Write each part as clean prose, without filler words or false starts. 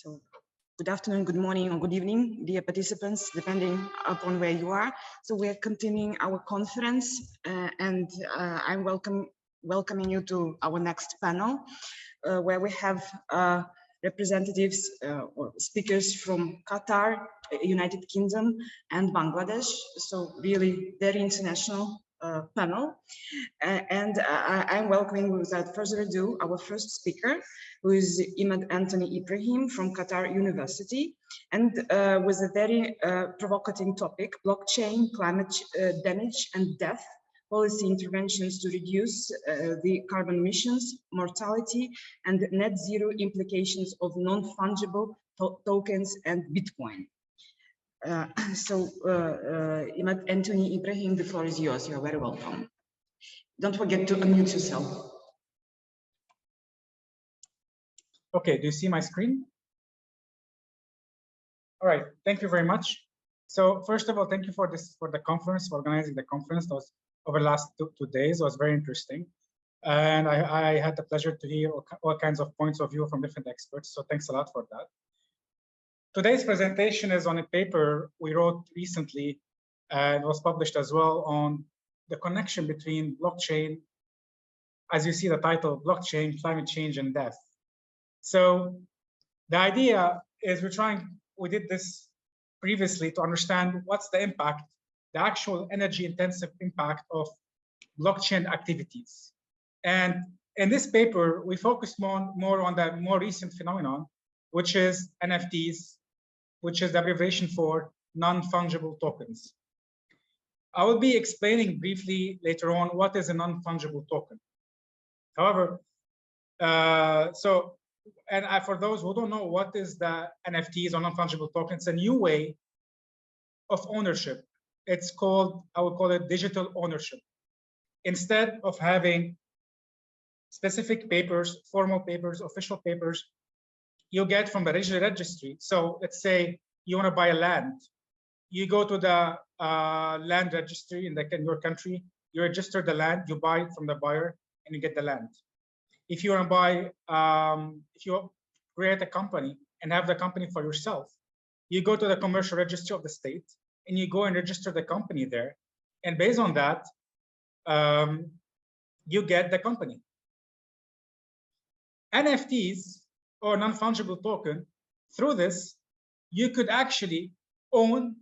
So good afternoon, good morning, or good evening, dear participants, depending upon where you are. So we're continuing our conference, and I'm welcoming you to our next panel, where we have representatives or speakers from Qatar, United Kingdom, and Bangladesh. So really very international panel. And I'm welcoming, without further ado, our first speaker, who is Imad Ibrahim from Qatar University, and with a very provocative topic: blockchain, climate damage and death, policy interventions to reduce the carbon emissions, mortality, and net zero implications of non-fungible tokens and Bitcoin. Imad Ibrahim, the floor is yours. You're very welcome. Don't forget to unmute yourself. Okay, do you see my screen? All right, thank you very much. So first of all, thank you for the conference, for organizing the conference. That was over the last two days. It was very interesting. And I had the pleasure to hear all kinds of points of view from different experts. So thanks a lot for that. Today's presentation is on a paper we wrote recently, and was published as well, on the connection between blockchain, as you see the title, blockchain, climate change, and death. So the idea is we did this previously to understand what's the impact, the actual energy intensive impact of blockchain activities. And in this paper, we focused more on the more recent phenomenon, which is NFTs, which is the abbreviation for non-fungible tokens. I will be explaining briefly later on what is a non-fungible token. However, for those who don't know what is the NFTs or non-fungible tokens, it's a new way of ownership. It's called, I would call it digital ownership. Instead of having specific papers, formal papers, official papers, you get from the registry. So let's say you want to buy a land. You go to the land registry in your country, you register the land, you buy it from the buyer, and you get the land. If you want to buy, if you create a company and have the company for yourself, you go to the commercial registry of the state and you go and register the company there. And based on that, you get the company. NFTs or non-fungible token, through this, you could actually own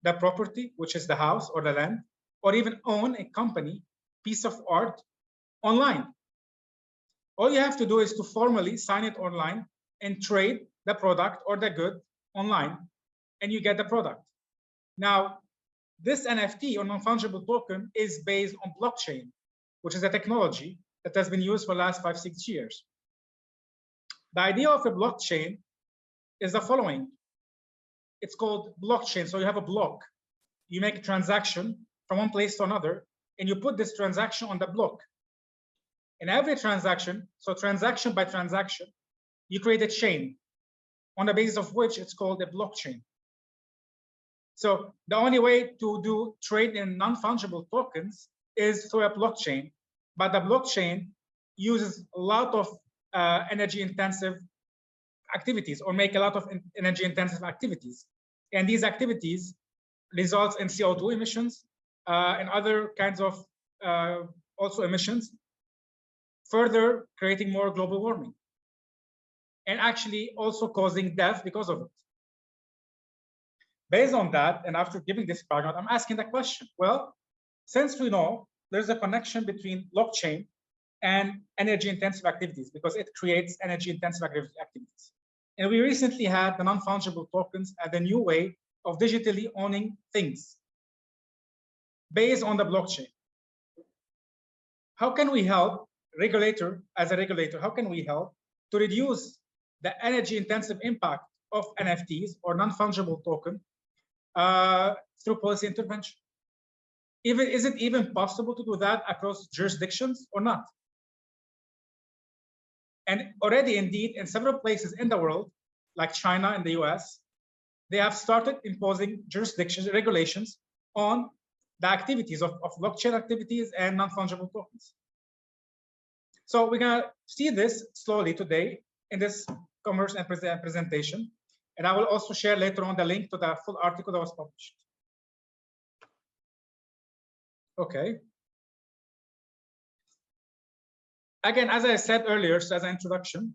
the property, which is the house or the land, or even own a company, piece of art online. All you have to do is to formally sign it online and trade the product or the good online, and you get the product. Now, this NFT or non-fungible token is based on blockchain, which is a technology that has been used for the last 5-6 years. The idea of a blockchain is the following. It's called blockchain. So you have a block. You make a transaction from one place to another, and you put this transaction on the block. In every transaction, so transaction by transaction, you create a chain on the basis of which it's called a blockchain. So the only way to do trade in non-fungible tokens is through a blockchain, but the blockchain uses a lot of energy intensive activities, or make a lot of energy intensive activities. And these activities results in CO2 emissions and other kinds of also emissions, further creating more global warming, and actually also causing death because of it. Based on that, and after giving this background, I'm asking the question, well, since we know there's a connection between blockchain and energy intensive activities, because it creates energy intensive activities. And we recently had the non-fungible tokens as a new way of digitally owning things based on the blockchain. How can we help as a regulator, how can we help to reduce the energy intensive impact of NFTs or non-fungible token through policy intervention? Is it even possible to do that across jurisdictions or not? And already, indeed, in several places in the world, like China and the US, they have started imposing regulations on the activities of blockchain activities and non-fungible tokens. So we're going to see this slowly today in this commerce and presentation. And I will also share later on the link to the full article that was published. Okay. Again, as I said earlier, so as an introduction,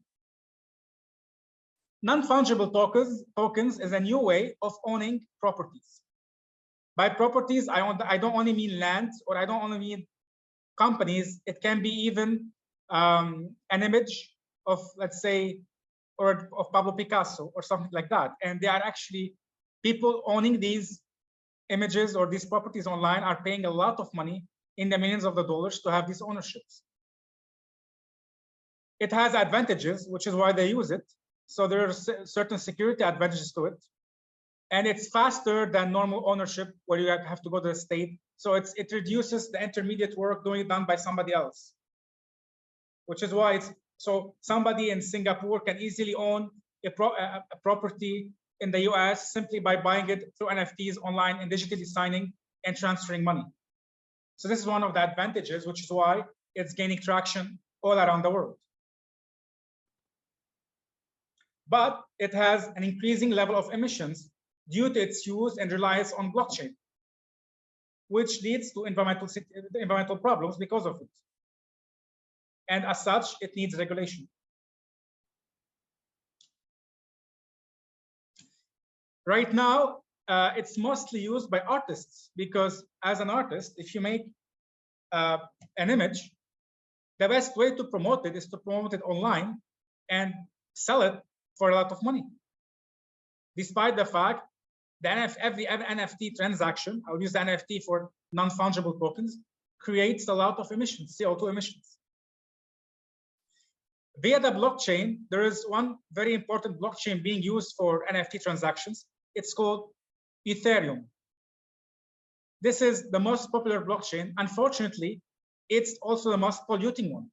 non-fungible tokens is a new way of owning properties. By properties, I don't only mean land, or I don't only mean companies. It can be even an image of, let's say, or of Pablo Picasso or something like that. And they are actually people owning these images or these properties online are paying a lot of money in the millions of the dollars to have these ownerships. It has advantages, which is why they use it. So there are certain security advantages to it. And it's faster than normal ownership where you have to go to the state. So it reduces the intermediate work done by somebody else, which is why so somebody in Singapore can easily own a property in the US simply by buying it through NFTs online and digitally signing and transferring money. So this is one of the advantages, which is why it's gaining traction all around the world. But it has an increasing level of emissions due to its use and reliance on blockchain, which leads to environmental problems because of it. And as such, it needs regulation. Right now, it's mostly used by artists because as an artist, if you make an image, the best way to promote it is to promote it online and sell it for a lot of money. Despite the fact that every NFT transaction, I'll use the NFT for non-fungible tokens, creates a lot of emissions, CO2 emissions. Via the blockchain, there is one very important blockchain being used for NFT transactions. It's called Ethereum. This is the most popular blockchain. Unfortunately, it's also the most polluting one.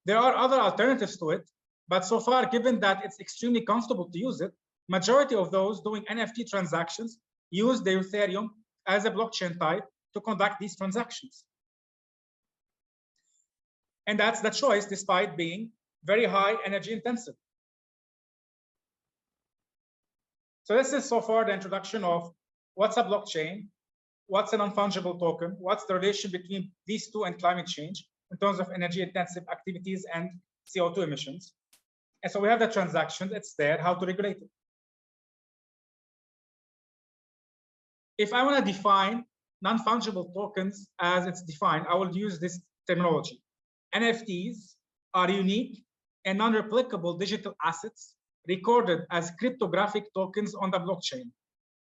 There are other alternatives to it, but so far, given that it's extremely comfortable to use it, majority of those doing NFT transactions use the Ethereum as a blockchain type to conduct these transactions. And that's the choice, despite being very high energy intensive. So this is so far the introduction of what's a blockchain, what's a non-fungible token, what's the relation between these two and climate change in terms of energy intensive activities and CO2 emissions. And so we have the transactions, it's there, how to regulate it. If I want to define non-fungible tokens as it's defined, I will use this terminology. NFTs are unique and non-replicable digital assets recorded as cryptographic tokens on the blockchain.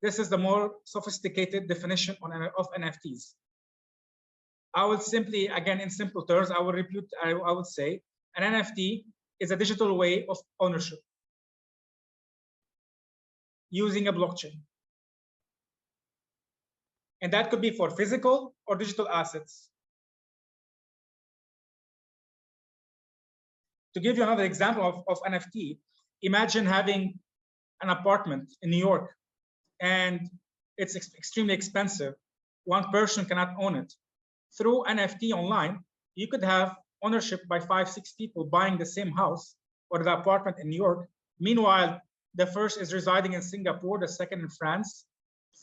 This is the more sophisticated definition of NFTs. I will simply, again, in simple terms, I would say an NFT is a digital way of ownership using a blockchain. And that could be for physical or digital assets. To give you another example of NFT, imagine having an apartment in New York and it's extremely expensive. One person cannot own it. Through NFT online, you could have ownership by 5-6 people buying the same house or the apartment in New York. Meanwhile, the first is residing in Singapore, the second in France,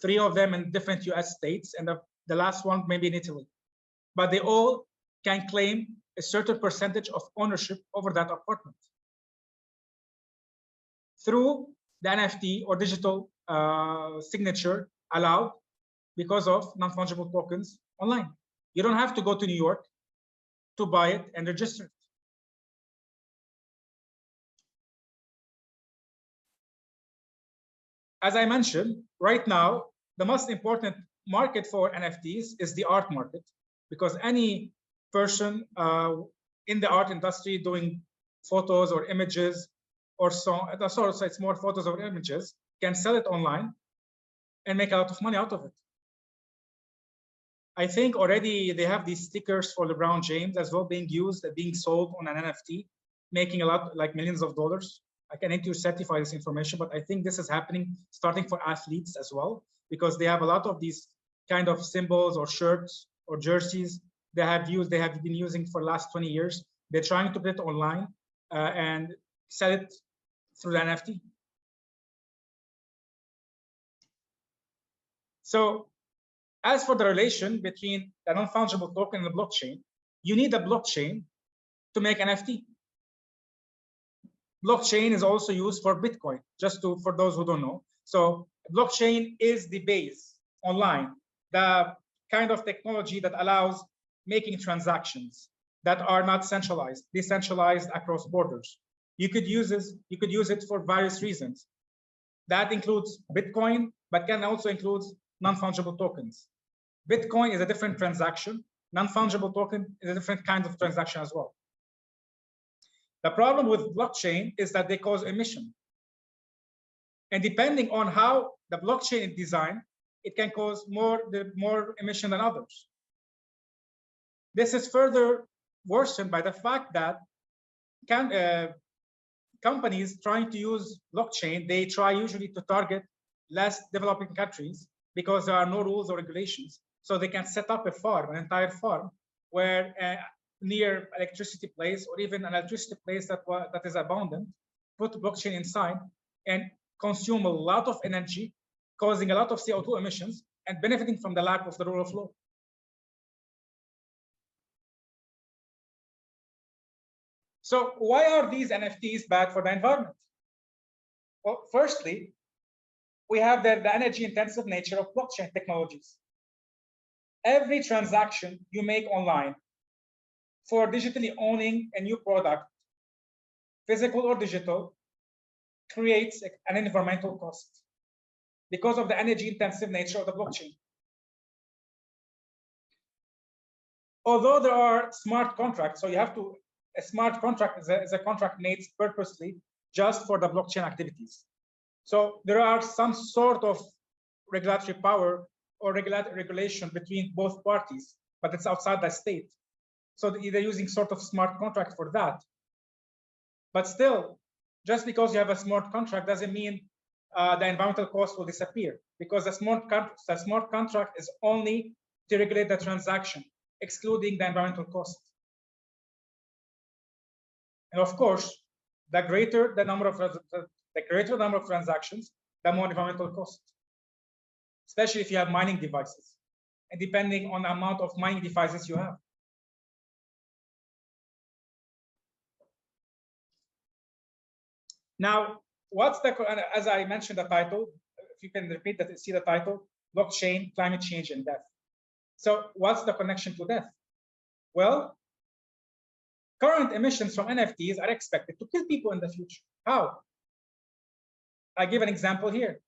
3 of them in different US states, and the last one maybe in Italy. But they all can claim a certain percentage of ownership over that apartment through the NFT or digital signature allowed because of non-fungible tokens online. You don't have to go to New York to buy it and register it. As I mentioned, right now, the most important market for NFTs is the art market, because any person in the art industry doing photos or images or so it's more photos or images can sell it online and make a lot of money out of it. I think already they have these stickers for LeBron James as well being used and being sold on an NFT, making a lot, like millions of dollars. I need to certify this information, but I think this is happening starting for athletes as well, because they have a lot of these kind of symbols or shirts or jerseys they have been using for the last 20 years. They're trying to put it online and sell it through the NFT. So as for the relation between the non-fungible token and the blockchain, you need a blockchain to make NFT. Blockchain is also used for Bitcoin, for those who don't know. So blockchain is the base online, the kind of technology that allows making transactions that are not centralized, decentralized across borders. You could use it for various reasons. That includes Bitcoin, but can also include non-fungible tokens. Bitcoin is a different transaction. Non-fungible token is a different kind of transaction as well. The problem with blockchain is that they cause emission. And depending on how the blockchain is designed, it can cause more emission than others. This is further worsened by the fact that companies trying to use blockchain, they try usually to target less developing countries because there are no rules or regulations. So they can set up a farm, an entire farm, where near electricity place or even an electricity place that is abundant, put blockchain inside and consume a lot of energy, causing a lot of CO2 emissions and benefiting from the lack of the rule of law. So why are these NFTs bad for the environment? Well, firstly, we have the energy intensive nature of blockchain technologies. Every transaction you make online for digitally owning a new product, physical or digital, creates an environmental cost because of the energy intensive nature of the blockchain. Although there are smart contracts, so you have to, a smart contract is a contract made purposely just for the blockchain activities. So there are some sort of regulatory power or regulation between both parties, but it's outside the state. So they're using sort of smart contract for that. But still, just because you have a smart contract doesn't mean the environmental cost will disappear, because the smart contract is only to regulate the transaction, excluding the environmental cost. And of course, the greater the number of transactions, the more environmental cost, especially if you have mining devices, and depending on the amount of mining devices you have. Now, as I mentioned the title, if you can repeat that, see the title, blockchain, climate change, and death. So what's the connection to death? Well, current emissions from NFTs are expected to kill people in the future. How? I give an example here.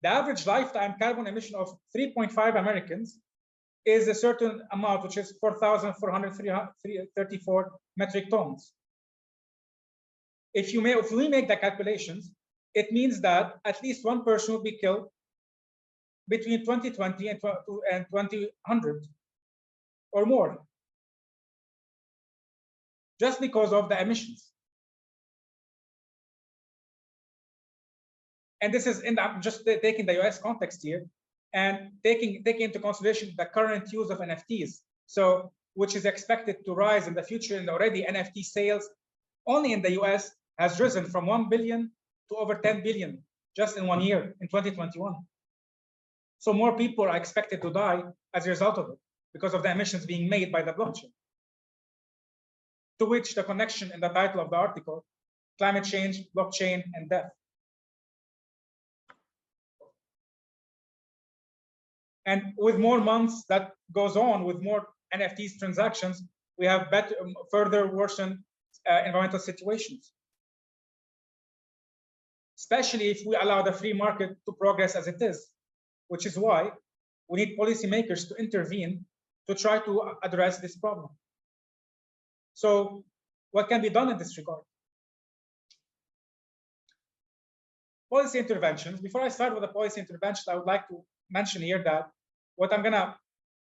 The average lifetime carbon emission of 3.5 Americans is a certain amount, which is 4,434 metric tons. If we make the calculations, it means that at least one person will be killed between 2020 and 2100 or more, just because of the emissions. And this is just taking the US context here and taking into consideration the current use of NFTs, so which is expected to rise in the future. And already NFT sales only in the US has risen from 1 billion to over 10 billion just in 1 year, in 2021. So more people are expected to die as a result of it because of the emissions being made by the blockchain. To which the connection in the title of the article, climate change, blockchain, and death. And with more months that goes on, with more NFTs transactions, we have further worsened environmental situations. Especially if we allow the free market to progress as it is, which is why we need policymakers to intervene to try to address this problem. So what can be done in this regard? Policy interventions. Before I start with the policy intervention, I would like to mention here that what I'm going to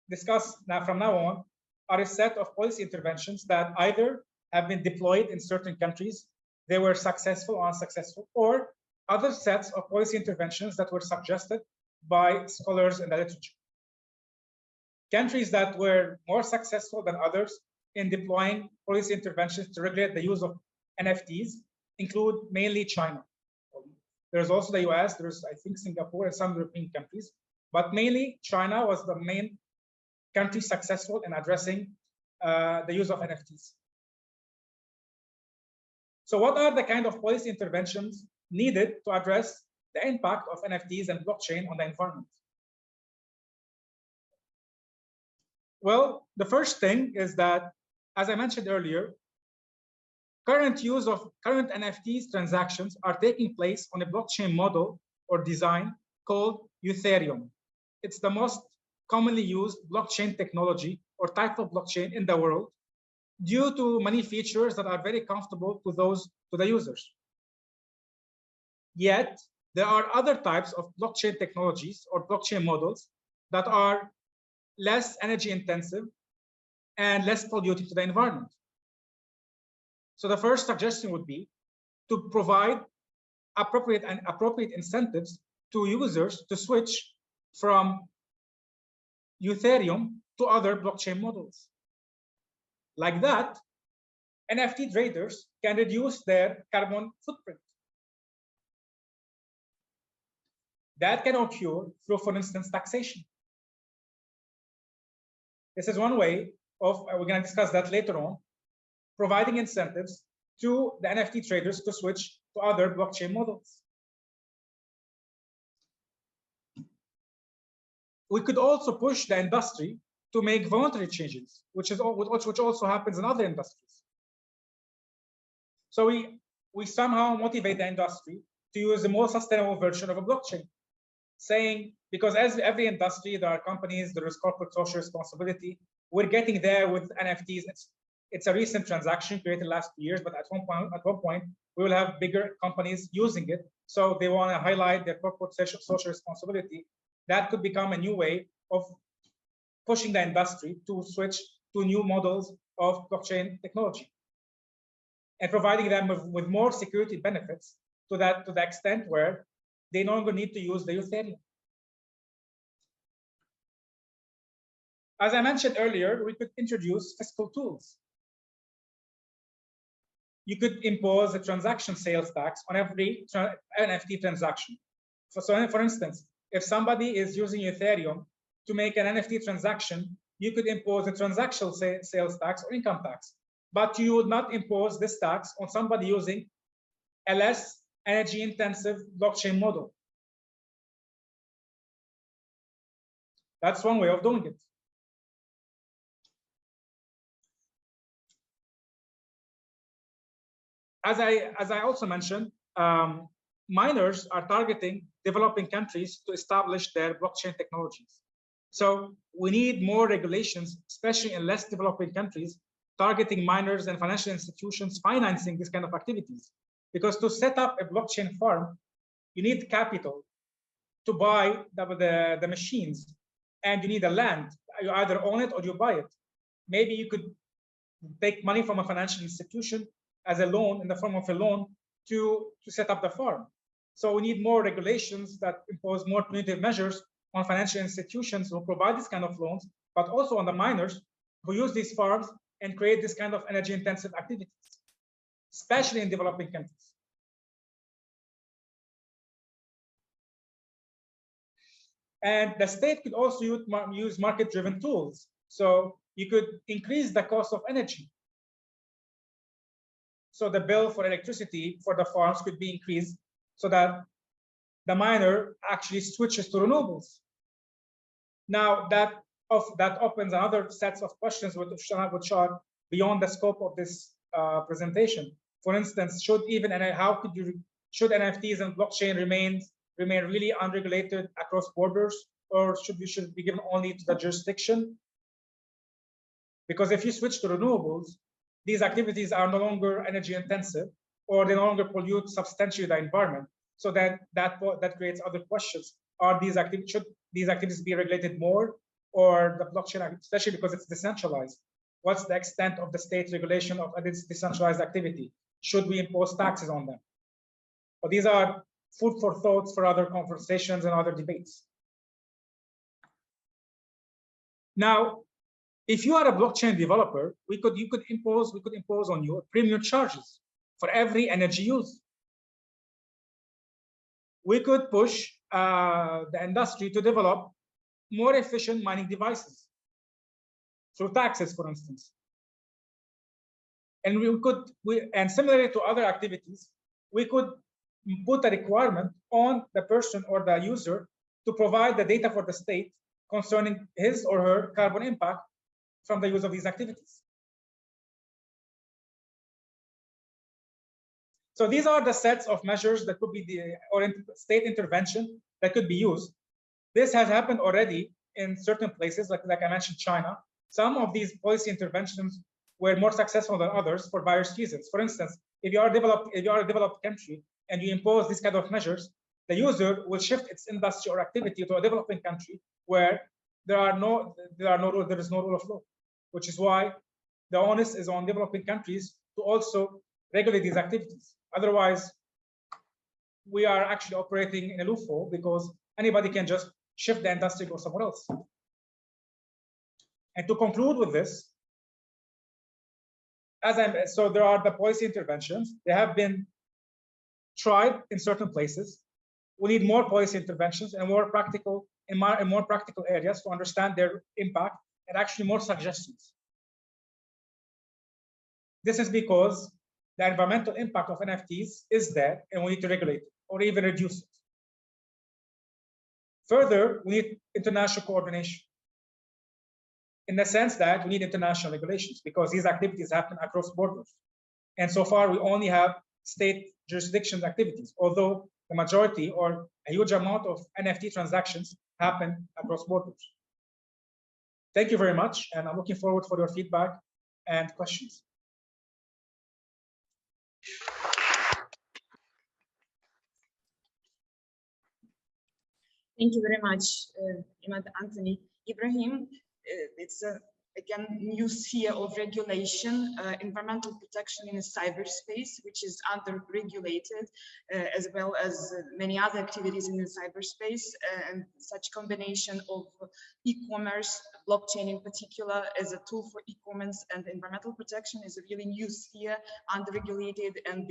discuss from now on are a set of policy interventions that either have been deployed in certain countries, they were successful or unsuccessful, or other sets of policy interventions that were suggested by scholars in the literature. Countries that were more successful than others in deploying policy interventions to regulate the use of NFTs include mainly China. There's also the US, there's, I think, Singapore and some European countries, but mainly China was the main country successful in addressing the use of NFTs. So what are the kind of policy interventions needed to address the impact of NFTs and blockchain on the environment? Well, the first thing is that, as I mentioned earlier, current use of current NFTs transactions are taking place on a blockchain model or design called Ethereum. It's the most commonly used blockchain technology or type of blockchain in the world due to many features that are very comfortable to the users. Yet, there are other types of blockchain technologies or blockchain models that are less energy intensive and less polluting to the environment. So the first suggestion would be to provide appropriate incentives to users to switch from Ethereum to other blockchain models. Like that, NFT traders can reduce their carbon footprint. That can occur through, for instance, taxation. This is one way of, we're going to discuss that later on, providing incentives to the NFT traders to switch to other blockchain models. We could also push the industry to make voluntary changes, which also happens in other industries. So we somehow motivate the industry to use a more sustainable version of a blockchain, saying, because as every industry, there are companies, there is corporate social responsibility. We're getting there with NFTs. It's a recent transaction created last few years, but at one point, we will have bigger companies using it. So they want to highlight their corporate social responsibility. That could become a new way of pushing the industry to switch to new models of blockchain technology and providing them with more security benefits to the extent where they no longer need to use the Ethereum. As I mentioned earlier, we could introduce fiscal tools. You could impose a transaction sales tax on every NFT transaction. So for instance, if somebody is using Ethereum to make an NFT transaction, you could impose a transactional sales tax or income tax, but you would not impose this tax on somebody using a less energy intensive blockchain model. That's one way of doing it. As I also mentioned, miners are targeting developing countries to establish their blockchain technologies. So we need more regulations, especially in less developing countries, targeting miners and financial institutions financing this kind of activities. Because to set up a blockchain farm, you need capital to buy the machines, and you need a land. You either own it or you buy it. Maybe you could take money from a financial institution as a loan, in the form of a loan, to set up the farm. So we need more regulations that impose more punitive measures on financial institutions who provide this kind of loans, but also on the miners who use these farms and create this kind of energy intensive activities, especially in developing countries. And the state could also use market-driven tools. So you could increase the cost of energy. So the bill for electricity for the farms could be increased so that the miner actually switches to renewables. Now that opens another sets of questions which are beyond the scope of this presentation. For instance, should NFTs and blockchain remain really unregulated across borders, or should be given only to the jurisdiction? Because if you switch to renewables, these activities are no longer energy intensive, or they no longer pollute substantially the environment. So that creates other questions. Should these activities be regulated more, or the blockchain, especially because it's decentralized? What's the extent of the state regulation of this decentralized activity? Should we impose taxes on them? But these are food for thoughts for other conversations and other debates. Now, if you are a blockchain developer, we could impose on you premium charges for every energy use. We could push the industry to develop more efficient mining devices through taxes, for instance. And and similarly to other activities, we could put a requirement on the person or the user to provide the data for the state concerning his or her carbon impact from the use of these activities. So these are the sets of measures that could be state intervention that could be used. This has happened already in certain places, like I mentioned, China. Some of these policy interventions were more successful than others for various reasons. For instance, if you are a developed country and you impose these kind of measures, the user will shift its industry or activity to a developing country where there is no rule of law, which is why the onus is on developing countries to also regulate these activities. Otherwise, we are actually operating in a loophole because anybody can just shift the industry or somewhere else. And to conclude with this, so there are the policy interventions. They have been tried in certain places. We need more policy interventions and more practical in more practical areas to understand their impact, and actually more suggestions. This is because the environmental impact of NFTs is there, and we need to regulate it or even reduce it. Further, we need international coordination, in the sense that we need international regulations, because these activities happen across borders. And so far, we only have state jurisdiction activities, although the majority or a huge amount of NFT transactions happen across borders. Thank you very much, and I'm looking forward for your feedback and questions. Thank you very much, Imad, Anthony. Ibrahim, it's again new sphere of regulation, environmental protection in cyberspace, which is under-regulated, as well as many other activities in the cyberspace, and such combination of e-commerce, blockchain in particular, as a tool for e-commerce and environmental protection is a really new sphere, under-regulated, and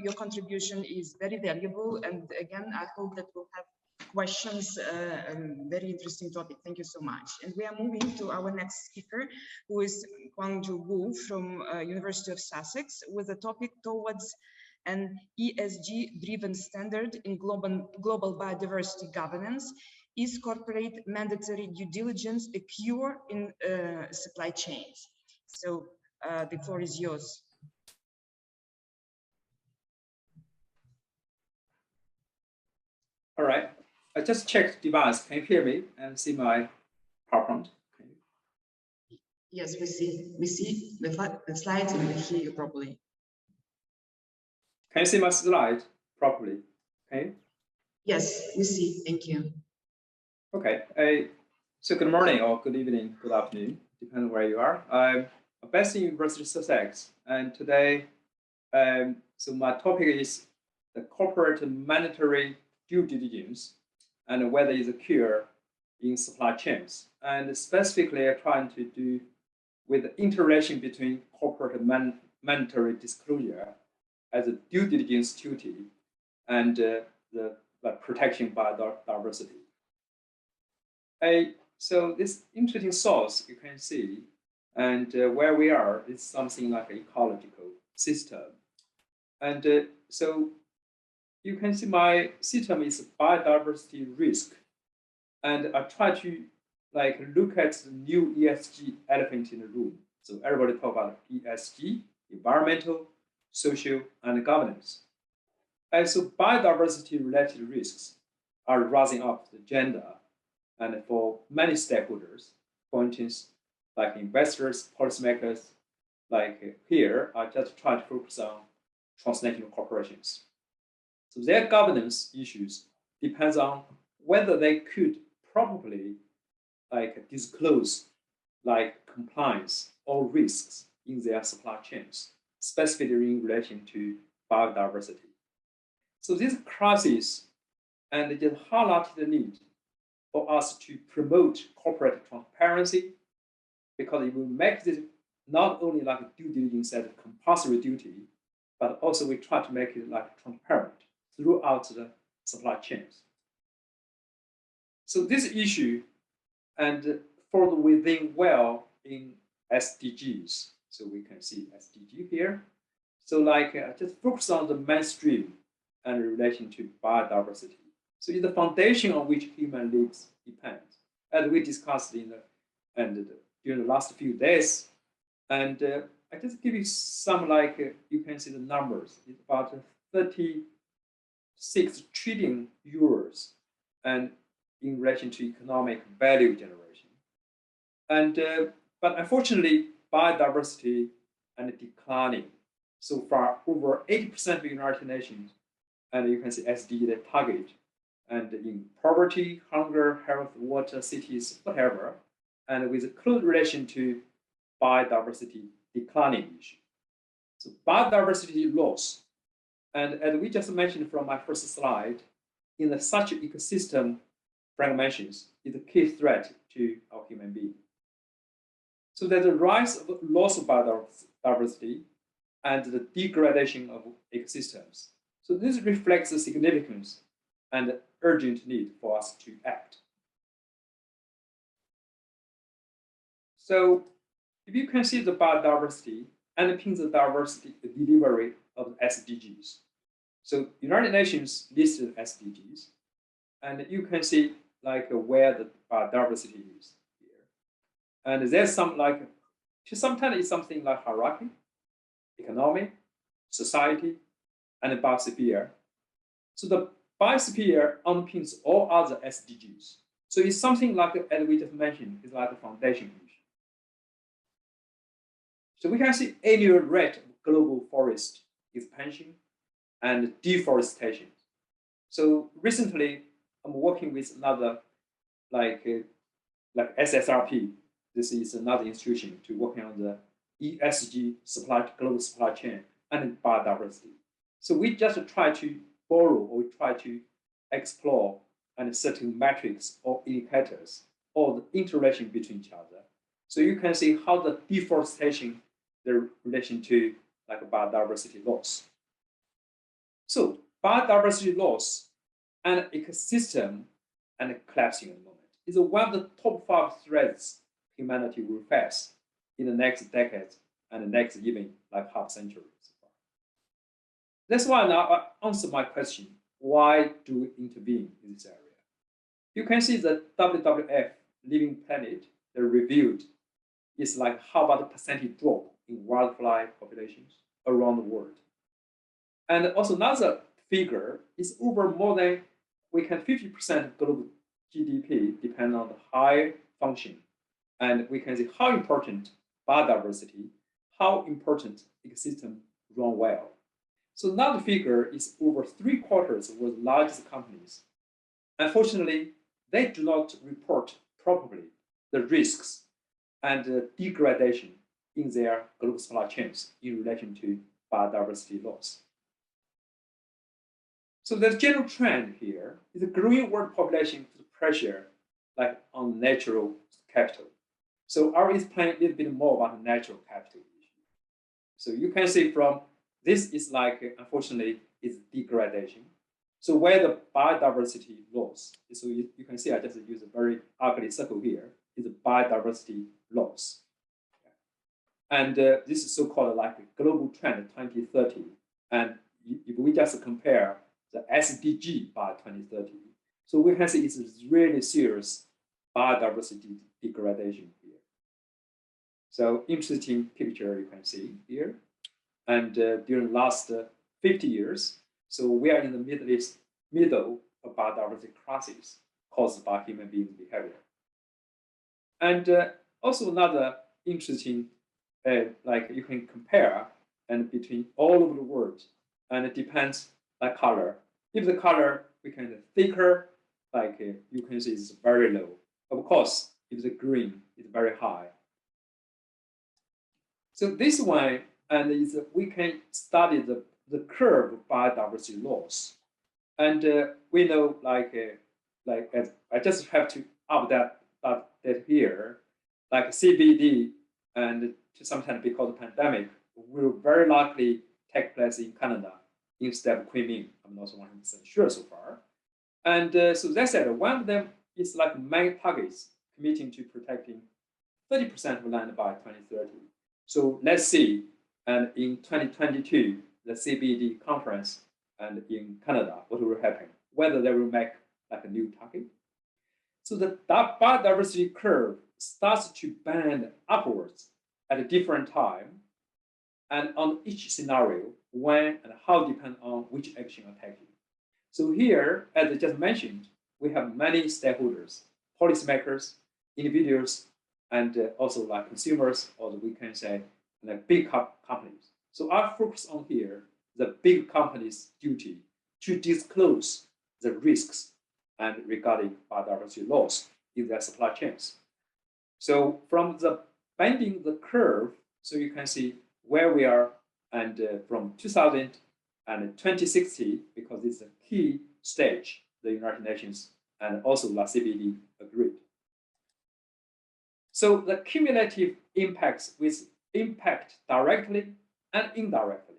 your contribution is very valuable. And again, I hope that we'll have questions, very interesting topic. Thank you so much. And we are moving to our next speaker, who is Kwangju Wu from University of Sussex, with a topic towards an ESG-driven standard in global biodiversity governance. Is corporate mandatory due diligence a cure in supply chains? So the floor is yours. All right. I just checked device. Can you hear me and see my PowerPoint? Okay. Yes, we see the slides and we hear you properly. Can you see my slide properly? Okay. Yes, we see. Thank you. Okay. So good morning or good evening, good afternoon, depending on where you are. I'm based in University of Sussex, and today, so my topic is the corporate mandatory due diligence and whether it's a cure in supply chains. And specifically, I'm trying to do with the interaction between corporate mandatory disclosure as a due diligence duty and the protection biodiversity. So this interesting source you can see, and where we are is something like an ecological system. And so you can see my system is biodiversity risk. And I try to look at the new ESG elephant in the room. So everybody talk about ESG, environmental, social, and governance. And so biodiversity related risks are rising up the agenda, and for many stakeholders, for instance, like investors, policymakers, like here, I just try to focus on transnational corporations. So their governance issues depends on whether they could properly disclose compliance or risks in their supply chains, specifically in relation to biodiversity. So this crisis and it highlighted the need for us to promote corporate transparency, because it will make this not only like a due diligence as a compulsory duty, but also we try to make it like transparent throughout the supply chains. So this issue and fall within well in SDGs. So we can see SDG here. So like just focus on the mainstream and relation to biodiversity. So it's the foundation on which human lives depend, as we discussed in during the last few days. And I just give you some you can see the numbers. It's about 36 trillion euros, and in relation to economic value generation. And but unfortunately, biodiversity and declining. So far, over 80% of the United Nations, and you can see SDG they target, and in poverty, hunger, health, water, cities, whatever, and with a close relation to biodiversity declining issue. So biodiversity loss, and as we just mentioned from my first slide, in such ecosystem fragmentations is a key threat to our human being. So there's a rise of loss of biodiversity and the degradation of ecosystems. So this reflects the significance and the urgent need for us to act. So if you can see the biodiversity underpins the diversity delivery of SDGs. So United Nations listed SDGs, and you can see where the biodiversity is here. And there's some sometimes it's something like hierarchy, economy, society, and biosphere. So the biosphere underpins all other SDGs. So it's something like, as we just mentioned, it's like a foundation issue. So we can see annual rate of global forest expansion and deforestation. So recently, I'm working with another like SSRP. This is another institution to working on the ESG global supply chain and biodiversity. So we just try to borrow or we try to explore and certain metrics or indicators or the interrelation between each other. So you can see how the deforestation, the relation to biodiversity loss. So biodiversity loss and ecosystem and collapsing at the moment is one of the top 5 threats humanity will face in the next decade and the next even half century. That's why now I answer my question, why do we intervene in this area? You can see the WWF Living Planet, they reviewed, is how about the percentage drop in wildlife populations around the world. And also another figure is over more than, 50% of global GDP depend on the high function. And we can see how important biodiversity, how important ecosystem run well. So another figure is over 3/4 of the largest companies. Unfortunately, they do not report properly the risks and degradation in their global supply chains in relation to biodiversity loss. So the general trend here is a growing world population puts pressure on natural capital. So I will explain a little bit more about the natural capital issue. So you can see from this is unfortunately, is degradation. So where the biodiversity loss, so you can see I just use a very ugly circle here, is the biodiversity loss. And this is so-called global trend 2030. And if we just compare the SDG by 2030, so we can see it's really serious biodiversity degradation here. So interesting picture you can see here. And during the last 50 years, so we are in the middle of biodiversity crisis caused by human beings' behavior. And also another interesting, you can compare and between all over the world, and it depends color. If the color become thicker, you can see it's very low. Of course, if the green is very high. So this one, and we can study the curve of biodiversity loss. And we know, I just have to update that here, CBD, and to some extent because of the pandemic, will very likely take place in Canada instead of Kunming. I'm not 100% sure so far. And so they said one of them is like main targets committing to protecting 30% of land by 2030. So let's see, and in 2022, the CBD conference and in Canada, what will happen, whether they will make like a new target. So the biodiversity curve starts to bend upwards at a different time, and on each scenario, when and how depend on which action are taken. So here, as I just mentioned, we have many stakeholders, policymakers, individuals, and also like consumers, or we can say like big companies. So I focus on here the big companies' duty to disclose the risks and regarding biodiversity loss in their supply chains. So from the bending the curve, so you can see where we are, and from 2000 and 2060, because it's a key stage, the United Nations and also the CBD agreed. So the cumulative impacts with impact directly and indirectly.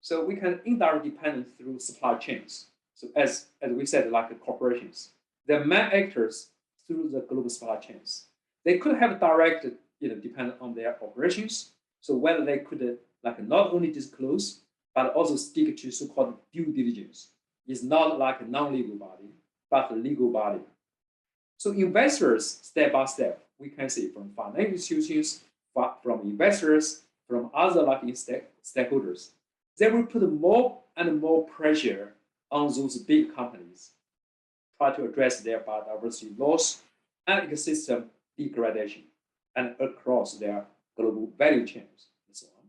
So we can indirectly depend through supply chains. So as we said, like the corporations, they're main actors through the global supply chains. They could have direct, depend on their operations. So whether they could like not only disclose, but also stick to so-called due diligence. It's not like a non-legal body, but a legal body. So investors, step by step, we can see from financial institutions, from investors, from other like stakeholders, they will put more and more pressure on those big companies, try to address their biodiversity loss and ecosystem degradation, and across their global value chains and so on.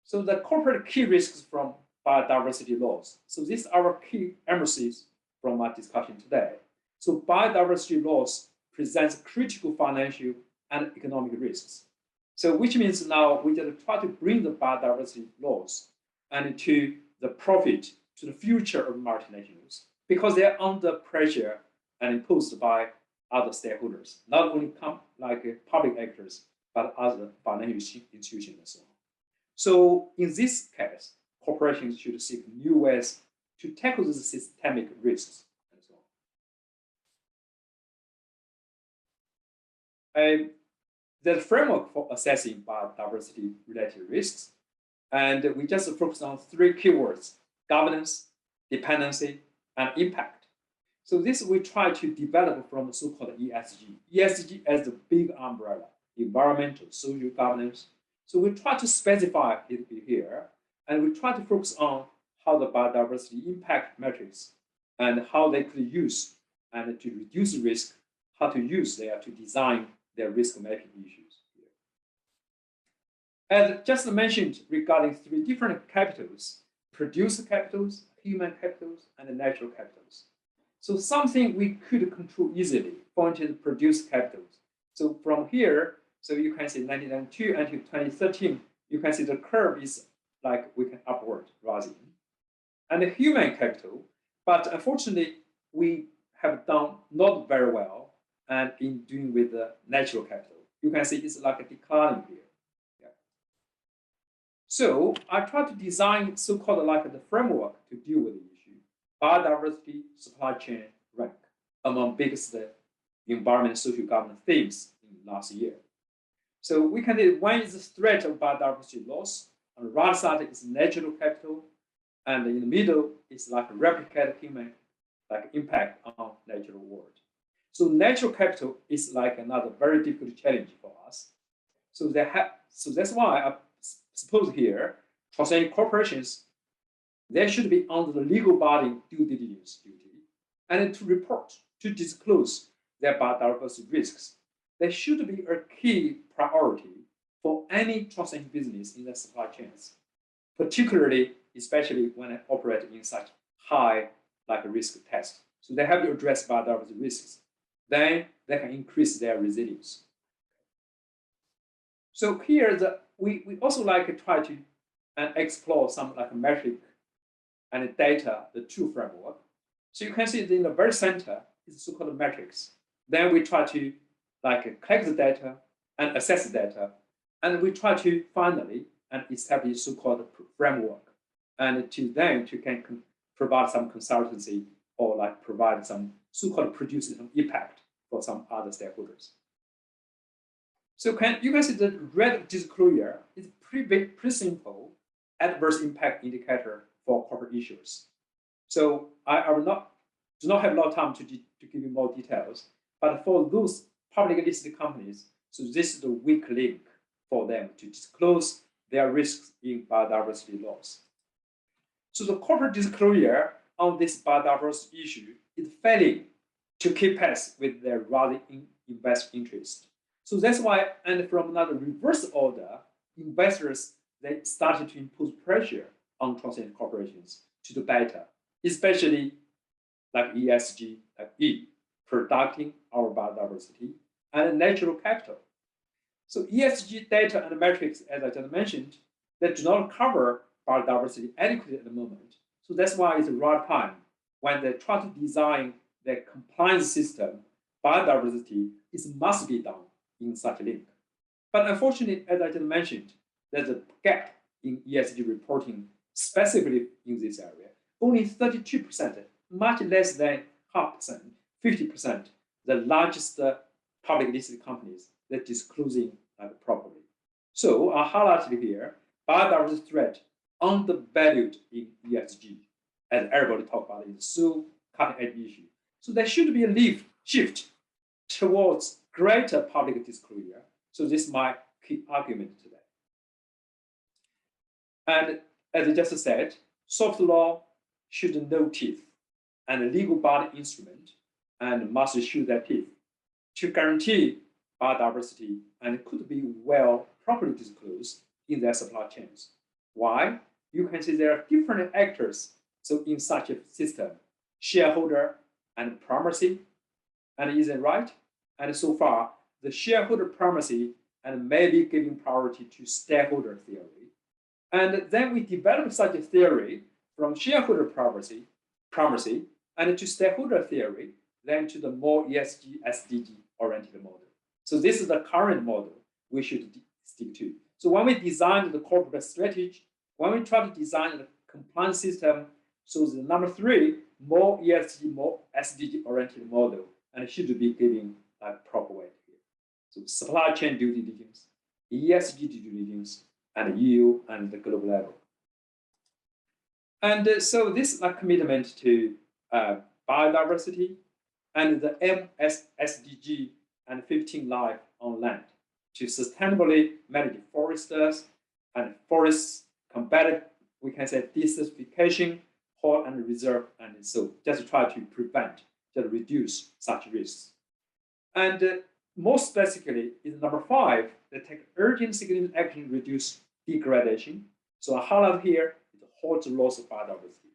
So the corporate key risks from biodiversity loss. So these are our key emphases from my discussion today. So biodiversity loss presents critical financial and economic risks. So which means now we just try to bring the biodiversity loss and to the profit to the future of multinationals, because they are under pressure and imposed by other stakeholders, not only public actors, but other financial institutions and so on. So in this case, corporations should seek new ways to tackle the systemic risks and so on. The framework for assessing biodiversity-related risks, and we just focus on three keywords: governance, dependency, and impact. So this we try to develop from the so-called ESG. ESG as the big umbrella, environmental, social governance. So we try to specify it here, and we try to focus on how the biodiversity impact metrics and how they could use and to reduce risk, how to use there to design their risk-making issues. As just mentioned regarding three different capitals: producer capitals, human capitals, and natural capitals. So something we could control easily, pointed produce capitals. So from here, so you can see 1992 until 2013, you can see the curve is like we can upward rising. And the human capital, but unfortunately, we have done not very well and in doing with the natural capital. You can see it's like a decline here. Yeah. So I try to design so-called like the framework to deal with the issue: biodiversity supply chain rank among biggest environment social governance themes in last year. So we can say one is the threat of biodiversity loss. On the right side is natural capital, and in the middle is like a replicated human like impact on natural world. So natural capital is like another very difficult challenge for us. So that's why I suppose here, transnational corporations, they should be under the legal body due diligence duty, and to report, to disclose their biodiversity risks. They should be a key priority for any transnational business in the supply chains, particularly, especially when they operate in such high like a risk test. So they have to address biodiversity risks. Then they can increase their resilience. So here, we also like to try to explore some like metric and data, the two framework. So you can see in the very center is so-called metrics. Then we try to like collect the data and assess the data, and we try to finally and establish so-called framework, and to then to can provide some consultancy or like provide some so-called produce some impact for some other stakeholders. So you can see the red disclosure is pretty simple adverse impact indicator for corporate issues. So I will do not have a lot of time to give you more details, but for those publicly listed companies, so this is the weak link for them to disclose their risks in biodiversity loss. So the corporate disclosure on this biodiversity issue is failing to keep pace with their rising investor interest. So that's why, and from another reverse order, investors, they started to impose pressure on transnational corporations to do better, especially like ESG, like E, protecting our biodiversity and natural capital. So ESG data and metrics, as I just mentioned, that do not cover biodiversity adequately at the moment. So that's why it's the right time when they try to design their compliance system, biodiversity must be done in such a link. But unfortunately, as I just mentioned, there's a gap in ESG reporting, specifically in this area. Only 32%, much less than 0.5%, 50%, the largest public listed companies that disclosing properly. So I highlighted here, biodiversity threat undervalued in ESG, as everybody talk about it, it's so cutting edge issue. So there should be a shift towards greater public disclosure. So this is my key argument today. And as I just said, soft law should know teeth, and a legal body instrument and must show their teeth to guarantee biodiversity and could be well properly disclosed in their supply chains. Why? You can see there are different actors. So in such a system, shareholder and primacy, and is it right? And so far, the shareholder primacy and maybe giving priority to stakeholder theory. And then we develop such a theory from shareholder primacy and to stakeholder theory, then to the more ESG, SDG oriented model. So this is the current model we should stick to. So when we design the corporate strategy, when we try to design the compliance system, so the number 3, more ESG, more SDG oriented model, and it should be giving proper weight here. So supply chain due diligence, ESG due diligence, and EU and the global level. And so this is a commitment to biodiversity and the SDG and 15 life on land to sustainably manage forests and forests, combat, we can say, desertification, hold and reserve, and so just to try to prevent, just reduce such risks. And more specifically, in number 5, they take urgent significant action to reduce degradation. So I highlight here the halt loss of biodiversity.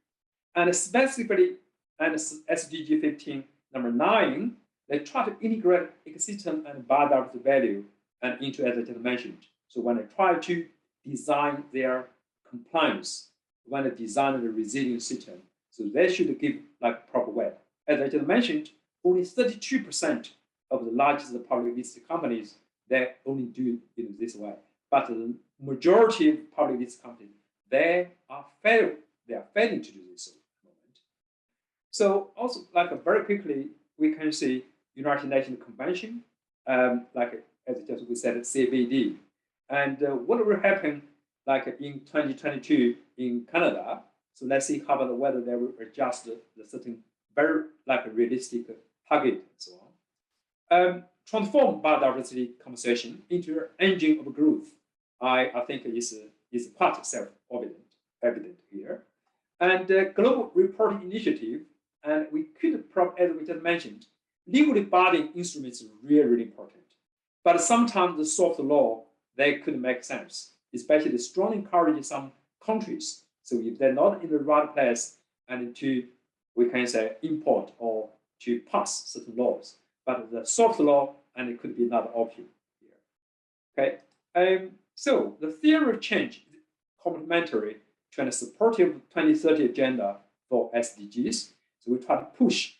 And specifically, and SDG 15, number 9, they try to integrate ecosystem and biodiversity value and into, as I just mentioned. So when they try to design their compliance, when they design the resilient system, so they should give proper weight. As I just mentioned, only 32% of the largest public listed companies, they only do it in this way. But the majority of public listed companies, they are failing to do this at the moment. So also, very quickly, we can see United Nations Convention, as just we said, CVD. And what will happen in 2022 in Canada? So let's see how about whether they will adjust the certain very realistic target and so on. Transform biodiversity conversation into an engine of growth. I think is quite self-evident here. And global reporting initiative, and we could, as we just mentioned, legally binding instruments are really, really important. But sometimes the soft law, they could make sense, especially strongly encourage some countries. So if they're not in the right place and to, we can say, import or to pass certain laws. But the soft law, and it could be another option here. Okay. So the theory of change is complementary to a supportive 2030 agenda for SDGs. So we try to push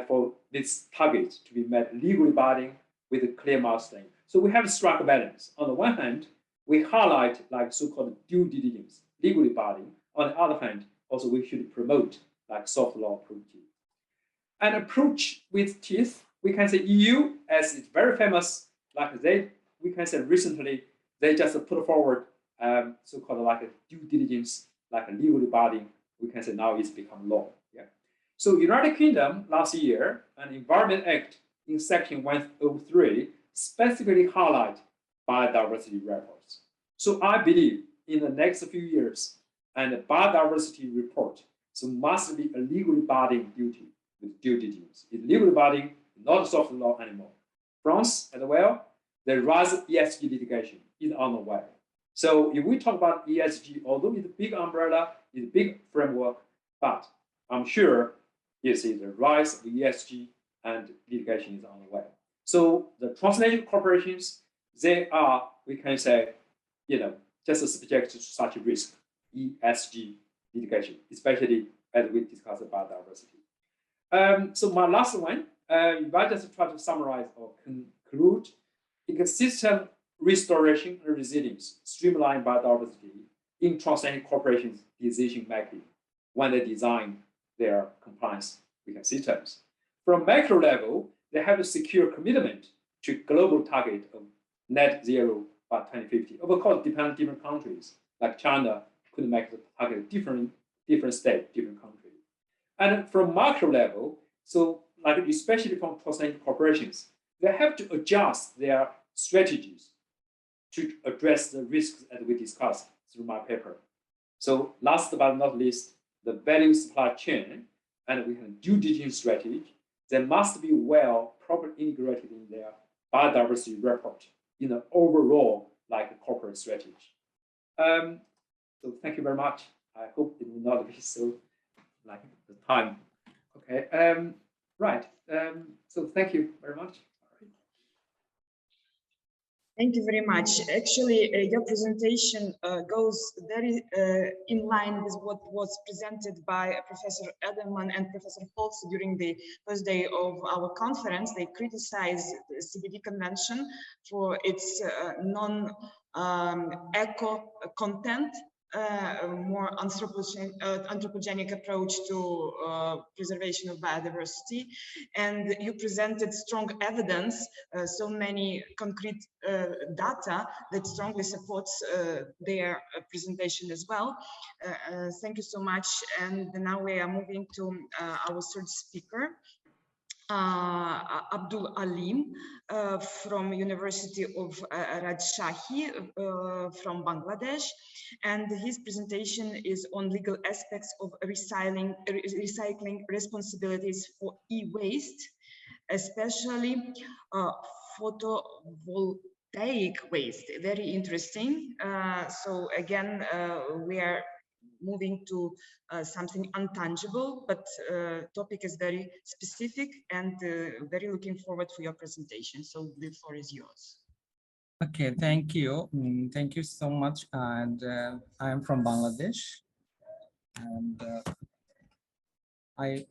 for this target to be met legally binding with a clear milestone. So we have to strike a balance. On the one hand, we highlight like so-called due diligence, legally binding. On the other hand, also we should promote like soft law approach. An approach with teeth, we can say EU, as it's very famous, like we can say recently, they just put forward so-called like a due diligence, like a legally binding, we can say now it's become law. Yeah. So United Kingdom last year, an Environment Act in Section 103 specifically highlight biodiversity reports. So I believe in the next few years, and the biodiversity report, so must be a legally binding duty with due diligence. It's legally binding, not soft law anymore. France as well, the rise of ESG litigation is on the way. So if we talk about ESG, although it's a big umbrella, it's a big framework, but I'm sure you see the rise of ESG and litigation is on the way. So the transnational corporations, they are, we can say, just subject to such a risk, ESG litigation, especially as we discussed about diversity. So my last one, if I just try to summarize or conclude, ecosystem restoration and resilience, streamlined biodiversity in transnational corporations' decision making when they design their compliance ecosystems. From macro level, they have a secure commitment to global target of net zero by 2050. Of course, depending on different countries, like China could make the target different state, different country. And from macro level, so like especially from transnational corporations, they have to adjust their strategies to address the risks that we discussed through my paper. So last but not least, the value supply chain and we have due diligence strategy, they must be properly integrated in their biodiversity report in the overall like corporate strategy. So thank you very much. I hope it will not be so like the time. Okay, right. So thank you very much. Thank you very much. Actually, your presentation goes very in line with what was presented by Professor Edelman and Professor Holtz during the first day of our conference. They criticized the CBD Convention for its non-eco content, more anthropogenic approach to preservation of biodiversity, and you presented strong evidence, so many concrete data that strongly supports their presentation as well. Thank you so much. And now we are moving to our third speaker, Abdul Alim from University of Rajshahi from Bangladesh, and his presentation is on legal aspects of recycling responsibilities for e-waste, especially photovoltaic waste. Very interesting. So again, we are moving to something untangible, but topic is very specific, and very looking forward for your presentation. So the floor is yours. Okay, thank you. Thank you so much. And I am from Bangladesh. And I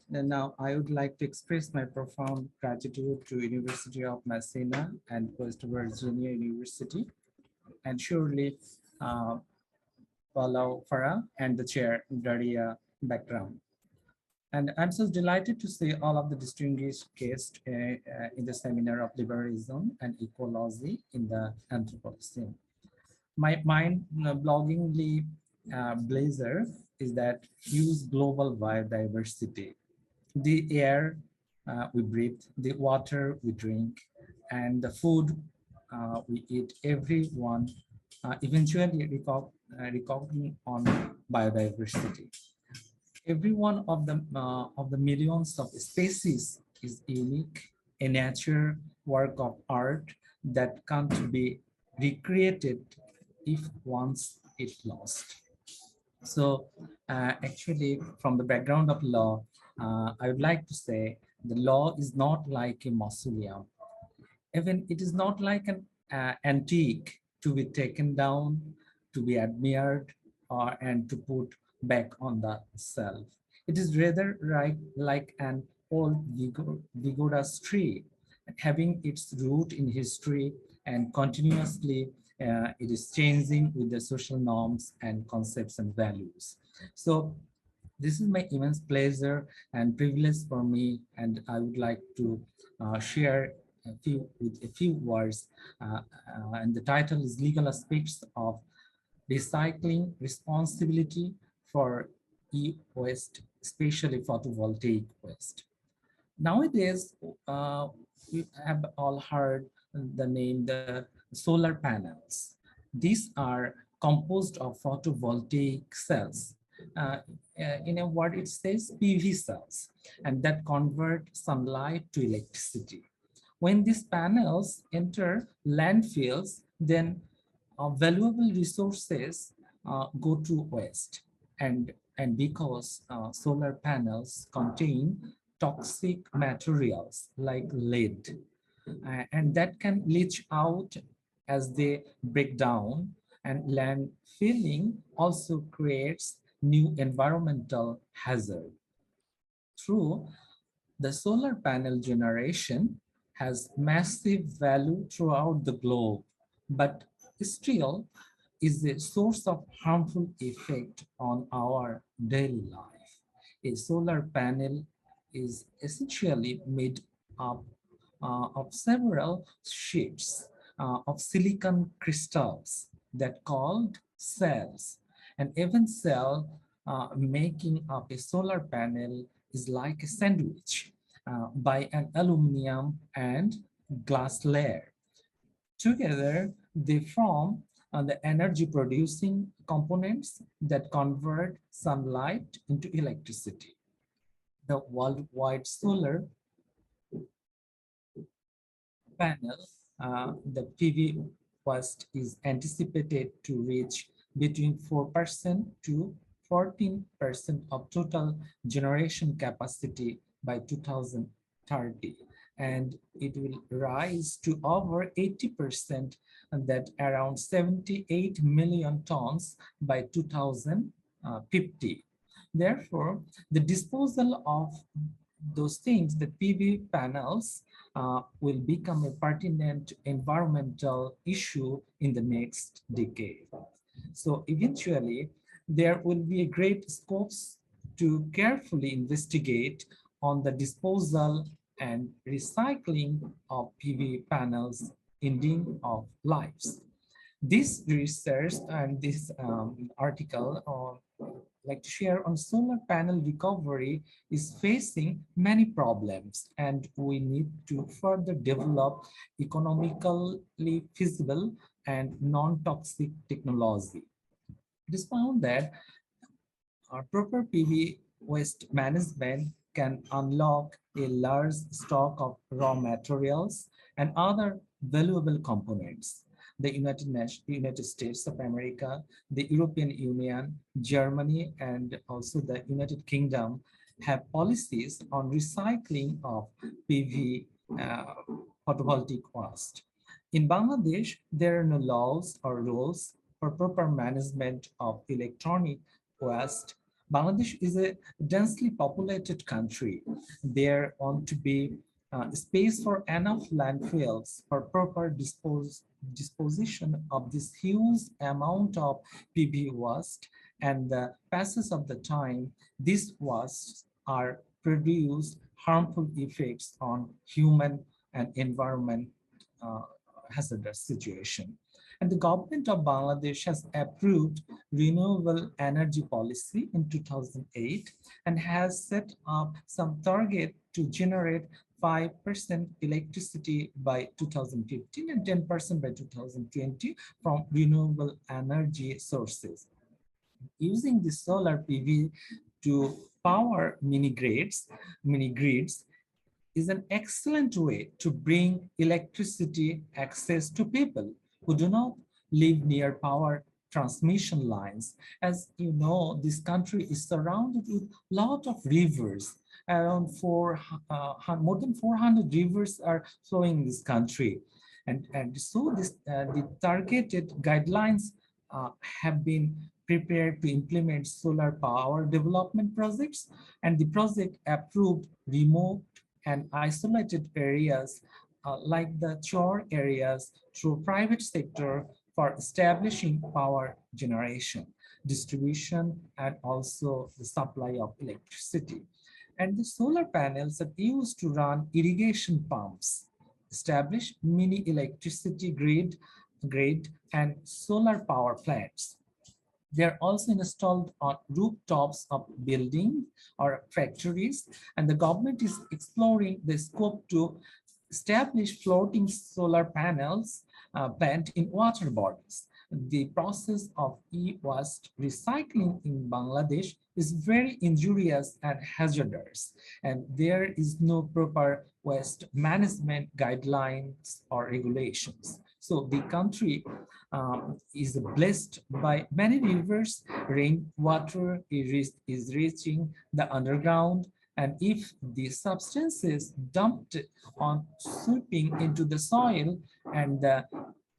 would like to express my profound gratitude to University of Messina and West Virginia University, and surely Palau Farah and the chair Daria background. And I'm so delighted to see all of the distinguished guests in the seminar of Liberalism and Ecology in the Anthropocene. My mind-bloggingly blazer is that huge global biodiversity, the air we breathe, the water we drink, and the food we eat, everyone eventually reckoning on biodiversity. Every one of the millions of species is unique, a nature work of art that can't be recreated if once it's lost. So actually, from the background of law, I would like to say the law is not like a mausoleum. Even it is not like an antique to be taken down, to be admired, and to put back on the shelf. It is rather like an old vigorous tree, having its root in history and continuously it is changing with the social norms and concepts and values. So this is my immense pleasure and privilege for me, and I would like to share a few words. And the title is Legal Aspects of Recycling Responsibility for E-Waste, especially photovoltaic waste. Nowadays, we have all heard the name the solar panels. These are composed of photovoltaic cells. In a word, it says PV cells, and that convert sunlight to electricity. When these panels enter landfills, then valuable resources go to waste. And because solar panels contain toxic materials like lead, and that can leach out as they break down, and landfilling also creates new environmental hazard. Through the solar panel generation has massive value throughout the globe, but still is a source of harmful effect on our daily life. A solar panel is essentially made up of several sheets of silicon crystals that called cells. And even cell making up a solar panel is like a sandwich by an aluminum and glass layer. Together, they form the energy producing components that convert sunlight into electricity. The worldwide solar panel, the PV waste is anticipated to reach between 4% to 14% of total generation capacity by 2030. And it will rise to over 80%, and that around 78 million tons by 2050. Therefore, the disposal of those things, the PV panels, will become a pertinent environmental issue in the next decade. So eventually, there will be a great scopes to carefully investigate on the disposal and recycling of PV panels ending of lives. This research and this article like to share on solar panel recovery is facing many problems, and we need to further develop economically feasible and non-toxic technology. It is found that proper PV waste management can unlock a large stock of raw materials and other valuable components. The United States of America, the European Union, Germany, and also the United Kingdom have policies on recycling of PV photovoltaic waste. In Bangladesh, there are no laws or rules for proper management of electronic waste. Bangladesh is a densely populated country. There ought to be space for enough landfills for proper disposition of this huge amount of PV waste, and the passage of the time, these wastes are produce harmful effects on human and environment hazardous situation. And the government of Bangladesh has approved renewable energy policy in 2008 and has set up some target to generate 5% electricity by 2015 and 10% by 2020 from renewable energy sources. Using the solar PV to power mini grids is an excellent way to bring electricity access to people who do not live near power transmission lines. As you know, this country is surrounded with a lot of rivers. Around more than 400 rivers are flowing in this country. And so the targeted guidelines have been prepared to implement solar power development projects, and the project approved remote and isolated areas like the chore areas through private sector for establishing power generation, distribution, and also the supply of electricity. And the solar panels are used to run irrigation pumps, establish mini electricity grid and solar power plants. They are also installed on rooftops of buildings or factories, and the government is exploring the scope to establish floating solar panels plant in water bodies. The process of e-waste recycling in Bangladesh is very injurious and hazardous, and there is no proper waste management guidelines or regulations. So the country is blessed by many rivers. Rainwater is reaching the underground, and if the substances dumped on sweeping into the soil and the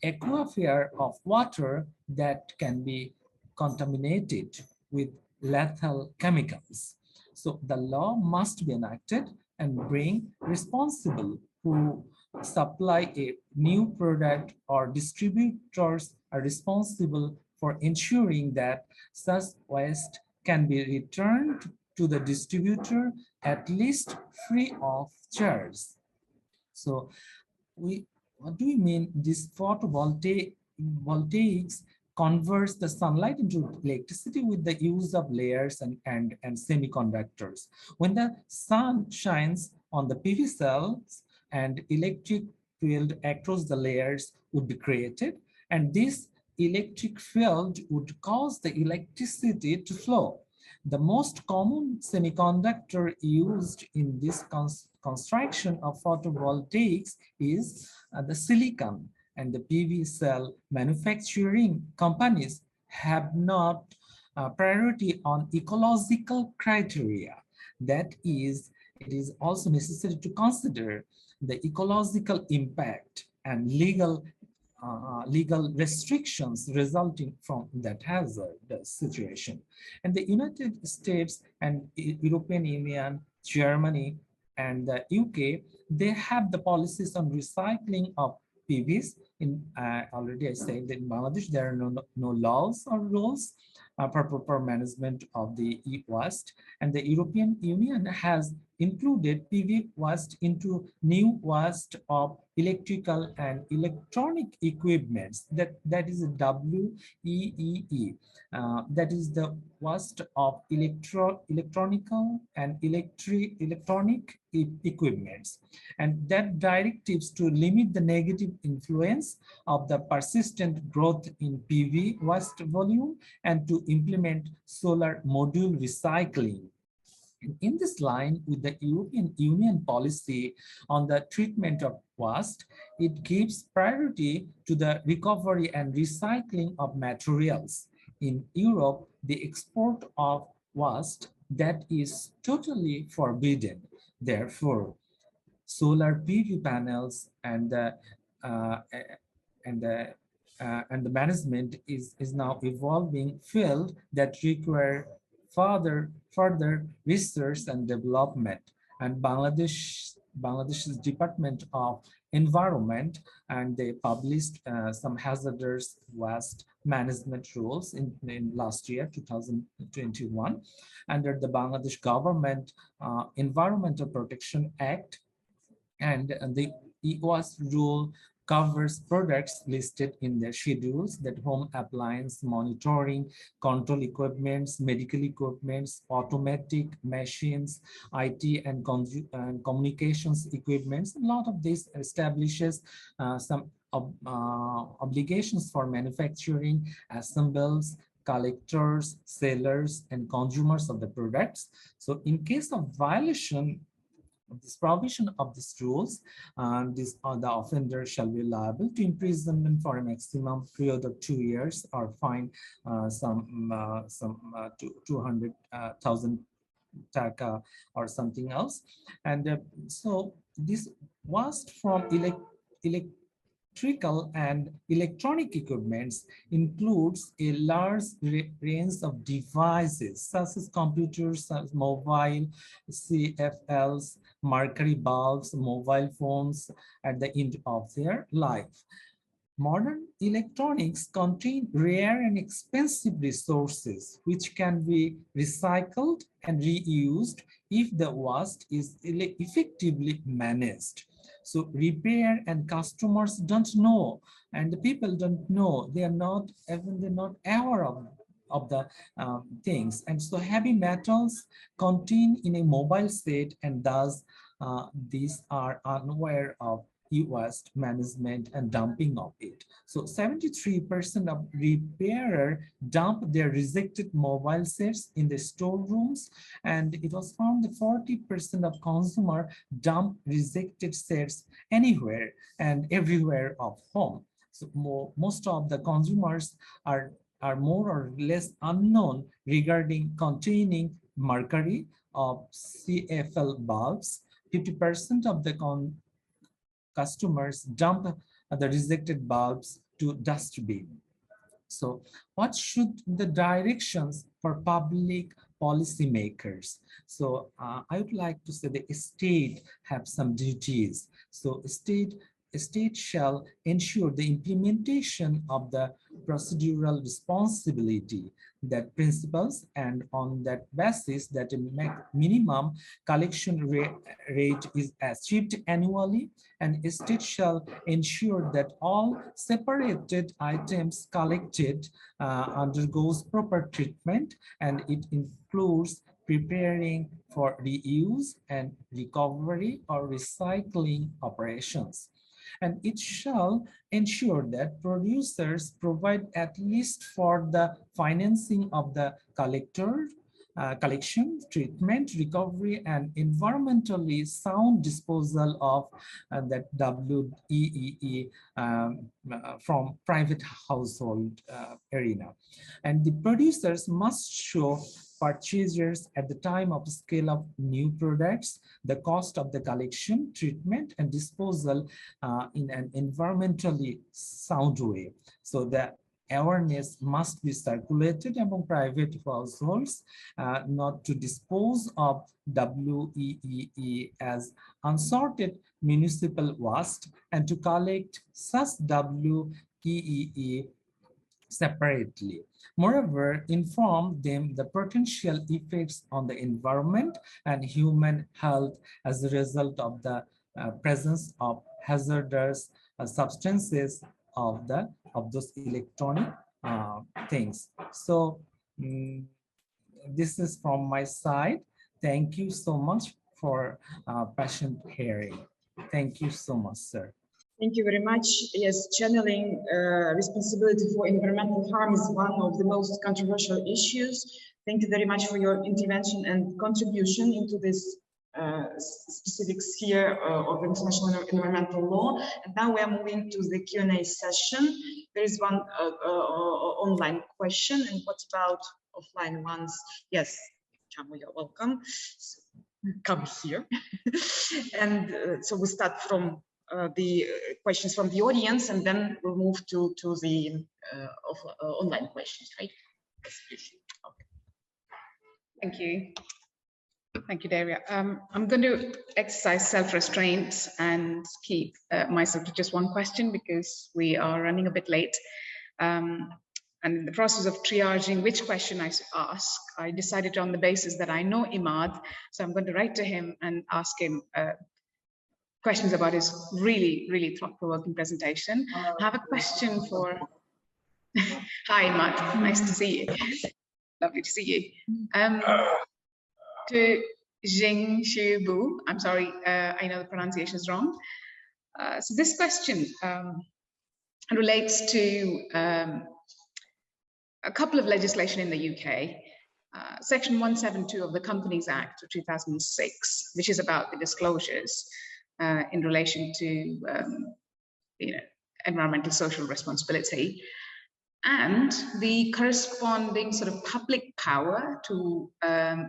aquifer of water, that can be contaminated with lethal chemicals. So the law must be enacted and bring responsible who supply a new product, or distributors are responsible for ensuring that such waste can be returned to the distributor at least free of charge. So what do we mean? This voltaics converts the sunlight into electricity with the use of layers and semiconductors. When the sun shines on the PV cells, and electric field across the layers would be created, and this electric field would cause the electricity to flow. The most common semiconductor used in this construction of photovoltaics is the silicon, and the PV cell manufacturing companies have not priority on ecological criteria. That is, it is also necessary to consider the ecological impact and legal restrictions resulting from that hazard situation. And the United States and European Union, Germany, and the UK, they have the policies on recycling of PVs. In already I said that in Bangladesh there are no laws or rules for proper management of the e-waste, and the European Union has included PV waste into new waste of electrical and electronic equipments. That is a WEEE. That is the waste of electronical and electronic equipments, and that directives to limit the negative influence of the persistent growth in PV waste volume and to implement solar module recycling. In this line with the European Union policy on the treatment of waste, it gives priority to the recovery and recycling of materials. In Europe, the export of waste that is totally forbidden. Therefore, solar PV panels and the management is now evolving field that require further research and development. And Bangladesh's Department of Environment, and they published some hazardous waste management rules in last year, 2021, under the Bangladesh Government Environmental Protection Act. And the e-waste rule covers products listed in their schedules, that home appliance monitoring, control equipments, medical equipments, automatic machines, IT and communications equipments. A lot of this establishes some obligations for manufacturing, assemblers, collectors, sellers, and consumers of the products. So in case of violation of this provision of these rules, the offender shall be liable to imprisonment for a maximum period of 2 years, or fine 200,000 taka or something else. And so this waste from electrical and electronic equipments includes a large range of devices such as computers, mobile, CFLs, mercury bulbs, mobile phones at the end of their life. Modern electronics contain rare and expensive resources which can be recycled and reused if the waste is effectively managed. So repair and customers don't know, and the people don't know. They're not aware of the things. And so heavy metals contained in a mobile set, and thus these are unaware of waste management and dumping of it. So 73% of repairer dump their rejected mobile sets in the storerooms, and it was found that 40% of consumer dump rejected sets anywhere and everywhere of home. So most of the consumers are more or less unknown regarding containing mercury of CFL bulbs. 50% of the customers dump the rejected bulbs to dustbin. So what should the directions for public policymakers? So I would like to say the state have some duties. So state shall ensure the implementation of the procedural responsibility, that principles, and on that basis that a minimum collection rate is achieved annually, and state shall ensure that all separated items collected undergoes proper treatment, and it includes preparing for reuse and recovery or recycling operations. And it shall ensure that producers provide at least for the financing of the collection, treatment, recovery, and environmentally sound disposal of that WEEE from private household arena. And the producers must show purchasers at the time of scale of new products the cost of the collection, treatment, and disposal in an environmentally sound way. So the awareness must be circulated among private households not to dispose of WEEE as unsorted municipal waste, and to collect such WEEE separately. Moreover, inform them the potential effects on the environment and human health as a result of the presence of hazardous substances of those electronic things. So this is from my side. Thank you so much for patient hearing. Thank you so much, sir. Thank you very much. Yes, channeling responsibility for environmental harm is one of the most controversial issues. Thank you very much for your intervention and contribution into this specific sphere of international environmental law. And now we are moving to the Q&A session. There is one online question, and what about offline ones? Yes, Chamo, you're welcome. So, come here. And so we start from the questions from the audience, and then we'll move to the online questions, right? Okay. Thank you. Thank you, Daria. I'm going to exercise self-restraint and keep myself to just one question because we are running a bit late. And in the process of triaging which question I should ask, I decided on the basis that I know Imad, so I'm going to write to him and ask him questions about his really, really thought-provoking presentation. I have a question for... Hi, Imad. Nice to see you. Lovely to see you. To Jing Xiubu, I'm sorry, I know the pronunciation is wrong. So this question relates to a couple of legislation in the UK. Section 172 of the Companies Act of 2006, which is about the disclosures in relation to environmental social responsibility, and the corresponding sort of public power to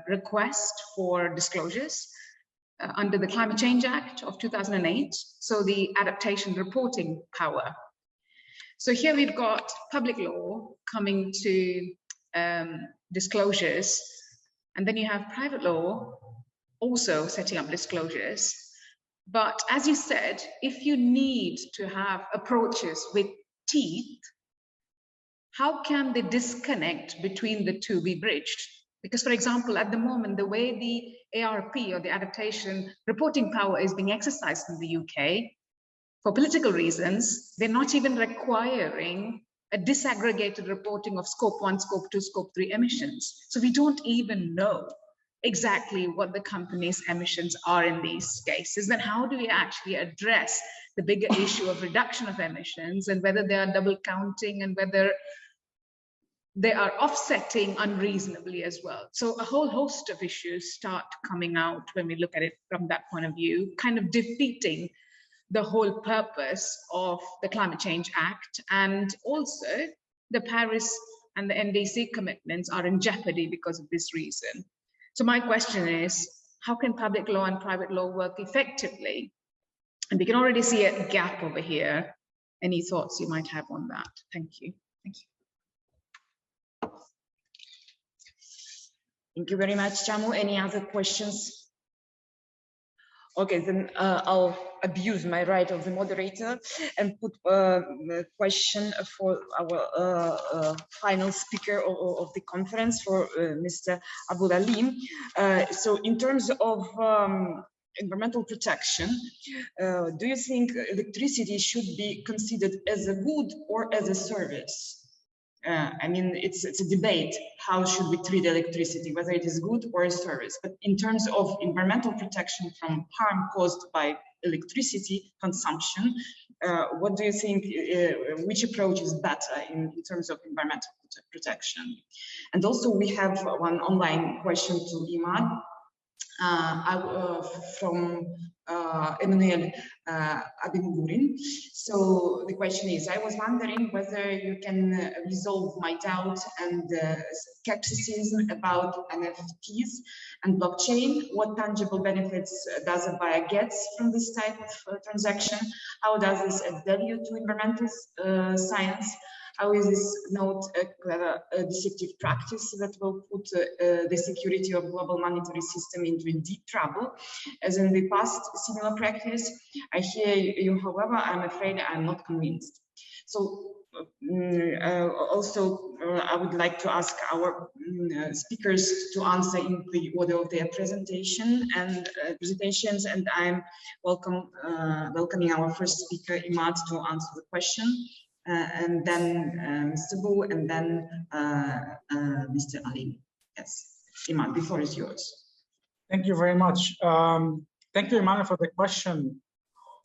request for disclosures under the Climate Change Act of 2008, so the adaptation reporting power. So here we've got public law coming to disclosures, and then you have private law also setting up disclosures. But as you said, if you need to have approaches with teeth, how can the disconnect between the two be bridged? Because, for example, at the moment, the way the ARP or the adaptation reporting power is being exercised in the UK, for political reasons, they're not even requiring a disaggregated reporting of scope 1, scope 2, scope 3 emissions. So we don't even know exactly what the company's emissions are in these cases. Then how do we actually address the bigger issue of reduction of emissions and whether they are double counting and whether they are offsetting unreasonably as well? So a whole host of issues start coming out when we look at it from that point of view, kind of defeating the whole purpose of the Climate Change Act. And also the Paris and the NDC commitments are in jeopardy because of this reason. So my question is, how can public law and private law work effectively? And we can already see a gap over here. Any thoughts you might have on that? Thank you. Thank you. Thank you very much, Chamu. Any other questions? Okay, then I'll abuse my right of the moderator and put a question for our final speaker of the conference, for Mr. Abul Alim. So in terms of environmental protection, do you think electricity should be considered as a good or as a service? I mean, it's a debate. How should we treat electricity, whether it is good or a service? But in terms of environmental protection from harm caused by electricity consumption, what do you think, which approach is better in terms of environmental protection? And also we have one online question to Imad. From Emmanuel Abingurin. So the question is, I was wondering whether you can resolve my doubt and skepticism about NFTs and blockchain. What tangible benefits does a buyer get from this type of transaction? How does this add value to environmental science? How is this not a clever deceptive practice that will put the security of global monetary system into deep trouble, as in the past similar practice? I hear you, however, I'm afraid I'm not convinced. So also, I would like to ask our speakers to answer in the order of their presentation and presentations, and I'm welcoming our first speaker, Imad, to answer the question. And then Mr. Bu, and then Mr. Ali. Yes, Imad, the floor is yours. Thank you very much. Thank you, Imad, for the question.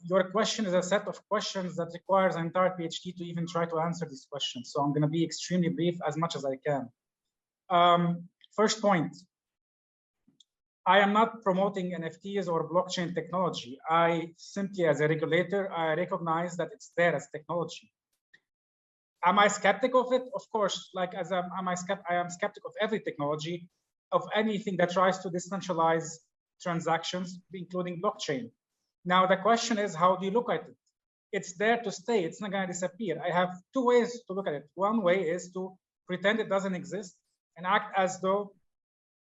Your question is a set of questions that requires an entire PhD to even try to answer these questions. So I'm going to be extremely brief as much as I can. First point, I am not promoting NFTs or blockchain technology. I simply, as a regulator, I recognize that it's there as technology. Am I skeptic of it? Of course, like I am skeptic of every technology, of anything that tries to decentralize transactions, including blockchain. Now, the question is, how do you look at it? It's there to stay. It's not going to disappear. I have two ways to look at it. One way is to pretend it doesn't exist and act as though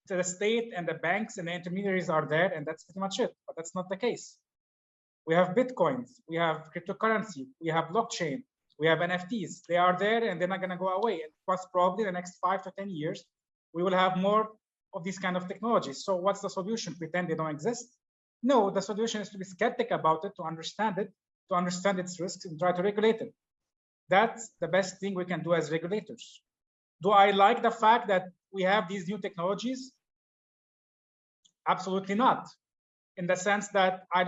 the state and the banks and the intermediaries are there, and that's pretty much it. But that's not the case. We have Bitcoins, we have cryptocurrency, we have blockchain, we have NFTs. They are there and they're not going to go away. And most probably the next 5 to 10 years, we will have more of these kind of technologies. So what's the solution? Pretend they don't exist? No, the solution is to be skeptic about it, to understand its risks and try to regulate it. That's the best thing we can do as regulators. Do I like the fact that we have these new technologies? Absolutely not. In the sense that I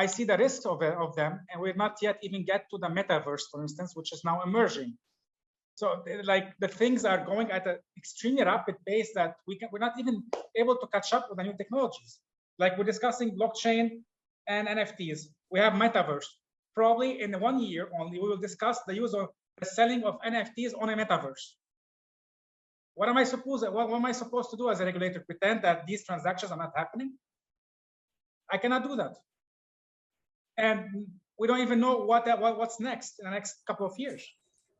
see the risks of them, and we're not yet even get to the metaverse, for instance, which is now emerging. So like the things are going at an extremely rapid pace that we're not even able to catch up with the new technologies. Like we're discussing blockchain and NFTs. We have metaverse. Probably in 1 year only, we will discuss the use of the selling of NFTs on a metaverse. What am I supposed to do as a regulator? Pretend that these transactions are not happening? I cannot do that. And we don't even know what's next in the next couple of years.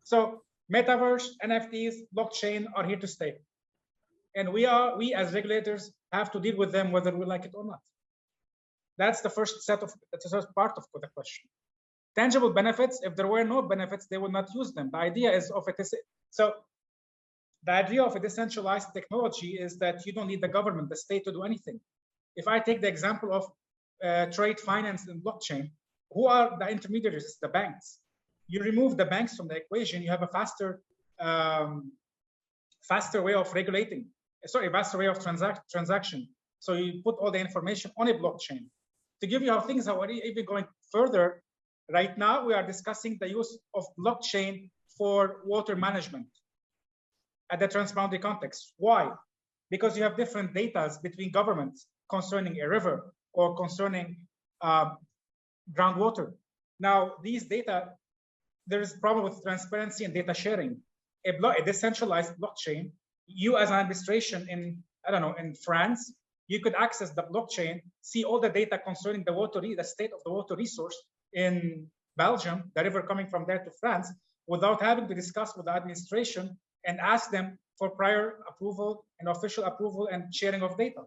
So metaverse, NFTs, blockchain are here to stay. And we as regulators have to deal with them whether we like it or not. That's the first part of the question. Tangible benefits, if there were no benefits, they would not use them. The idea is of it. So the idea of a decentralized technology is that you don't need the government, the state to do anything. If I take the example of trade finance and blockchain, who are the intermediaries? The banks. You remove the banks from the equation, you have a faster way of regulating, faster way of transaction. So you put all the information on a blockchain. To give you how things are even going further, right now we are discussing the use of blockchain for water management at the transboundary context. Why? Because you have different data between governments concerning a river or concerning groundwater. Now, these data, there is a problem with transparency and data sharing. A decentralized blockchain, you as an administration in, I don't know, in France, you could access the blockchain, see all the data concerning the state of the water resource in Belgium, the river coming from there to France, without having to discuss with the administration and ask them for prior approval and official approval and sharing of data.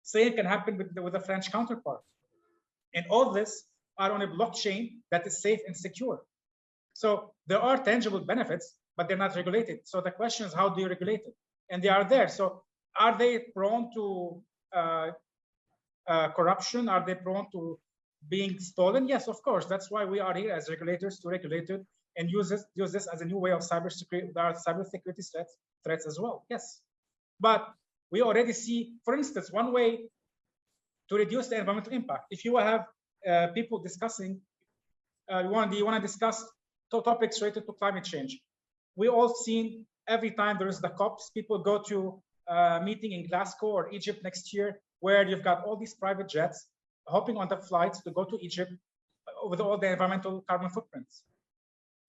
Same can happen with the French counterpart. And all this are on a blockchain that is safe and secure. So there are tangible benefits, but they're not regulated. So the question is, how do you regulate it? And they are there. So are they prone to corruption? Are they prone to being stolen? Yes, of course. That's why we are here as regulators, to regulate it and use this as a new way of cybersecurity. There are cybersecurity threats as well. Yes, but we already see, for instance, one way to reduce the environmental impact. If you have people discussing, you want to discuss topics related to climate change. We all seen every time there is the COPs, people go to a meeting in Glasgow or Egypt next year, where you've got all these private jets hopping on the flights to go to Egypt with all the environmental carbon footprints.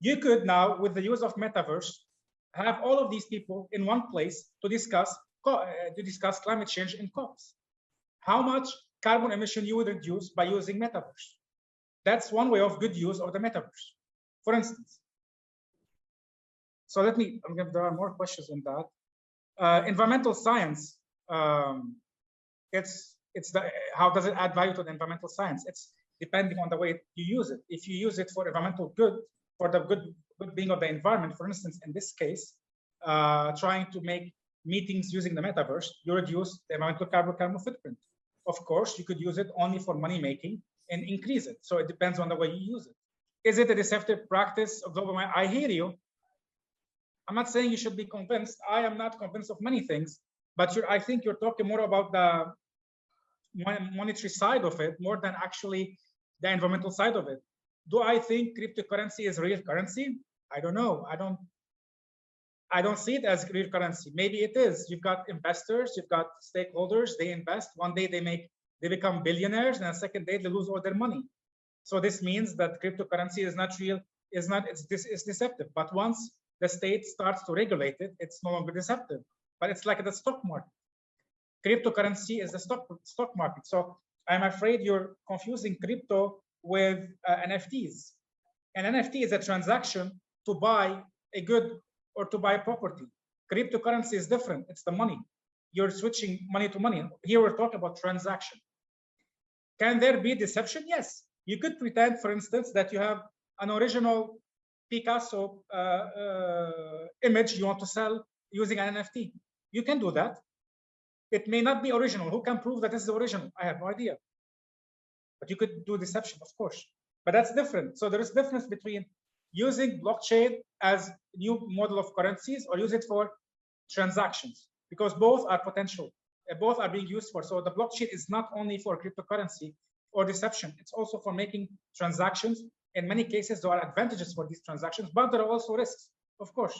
You could now, with the use of metaverse, have all of these people in one place to discuss climate change in COPs. How much carbon emission you would reduce by using metaverse? That's one way of good use of the metaverse, for instance. So there are more questions on that. Environmental science, how does it add value to the environmental science? It's depending on the way you use it. If you use it for environmental good, for the good being of the environment, for instance, in this case, trying to make meetings using the metaverse, you reduce the environmental carbon footprint. Of course, you could use it only for money making and increase it. So it depends on the way you use it. Is it a deceptive practice of global? I hear you. I'm not saying you should be convinced. I am not convinced of many things, but I think you're talking more about the monetary side of it more than actually the environmental side of it. Do I think cryptocurrency is real currency? I don't know. I don't see it as real currency. Maybe it is. You've got investors, you've got stakeholders. They invest. One day they become billionaires, and the second day they lose all their money. So this means that cryptocurrency is not real. It's deceptive. But once the state starts to regulate it, it's no longer deceptive. But it's like the stock market. Cryptocurrency is the stock market. So I'm afraid you're confusing crypto with NFTs. An NFT is a transaction to buy a good or to buy a property. Cryptocurrency is different. It's the money. You're switching money to money. Here we're talking about transaction. Can there be deception? Yes. You could pretend, for instance, that you have an original Picasso image you want to sell using an NFT. You can do that. It may not be original. Who can prove that this is original? I have no idea. But you could do deception, of course. But that's different. So there is a difference between using blockchain as a new model of currencies or use it for transactions, because both are potential. Both are being used for. So the blockchain is not only for cryptocurrency or deception. It's also for making transactions. In many cases, there are advantages for these transactions, but there are also risks, of course.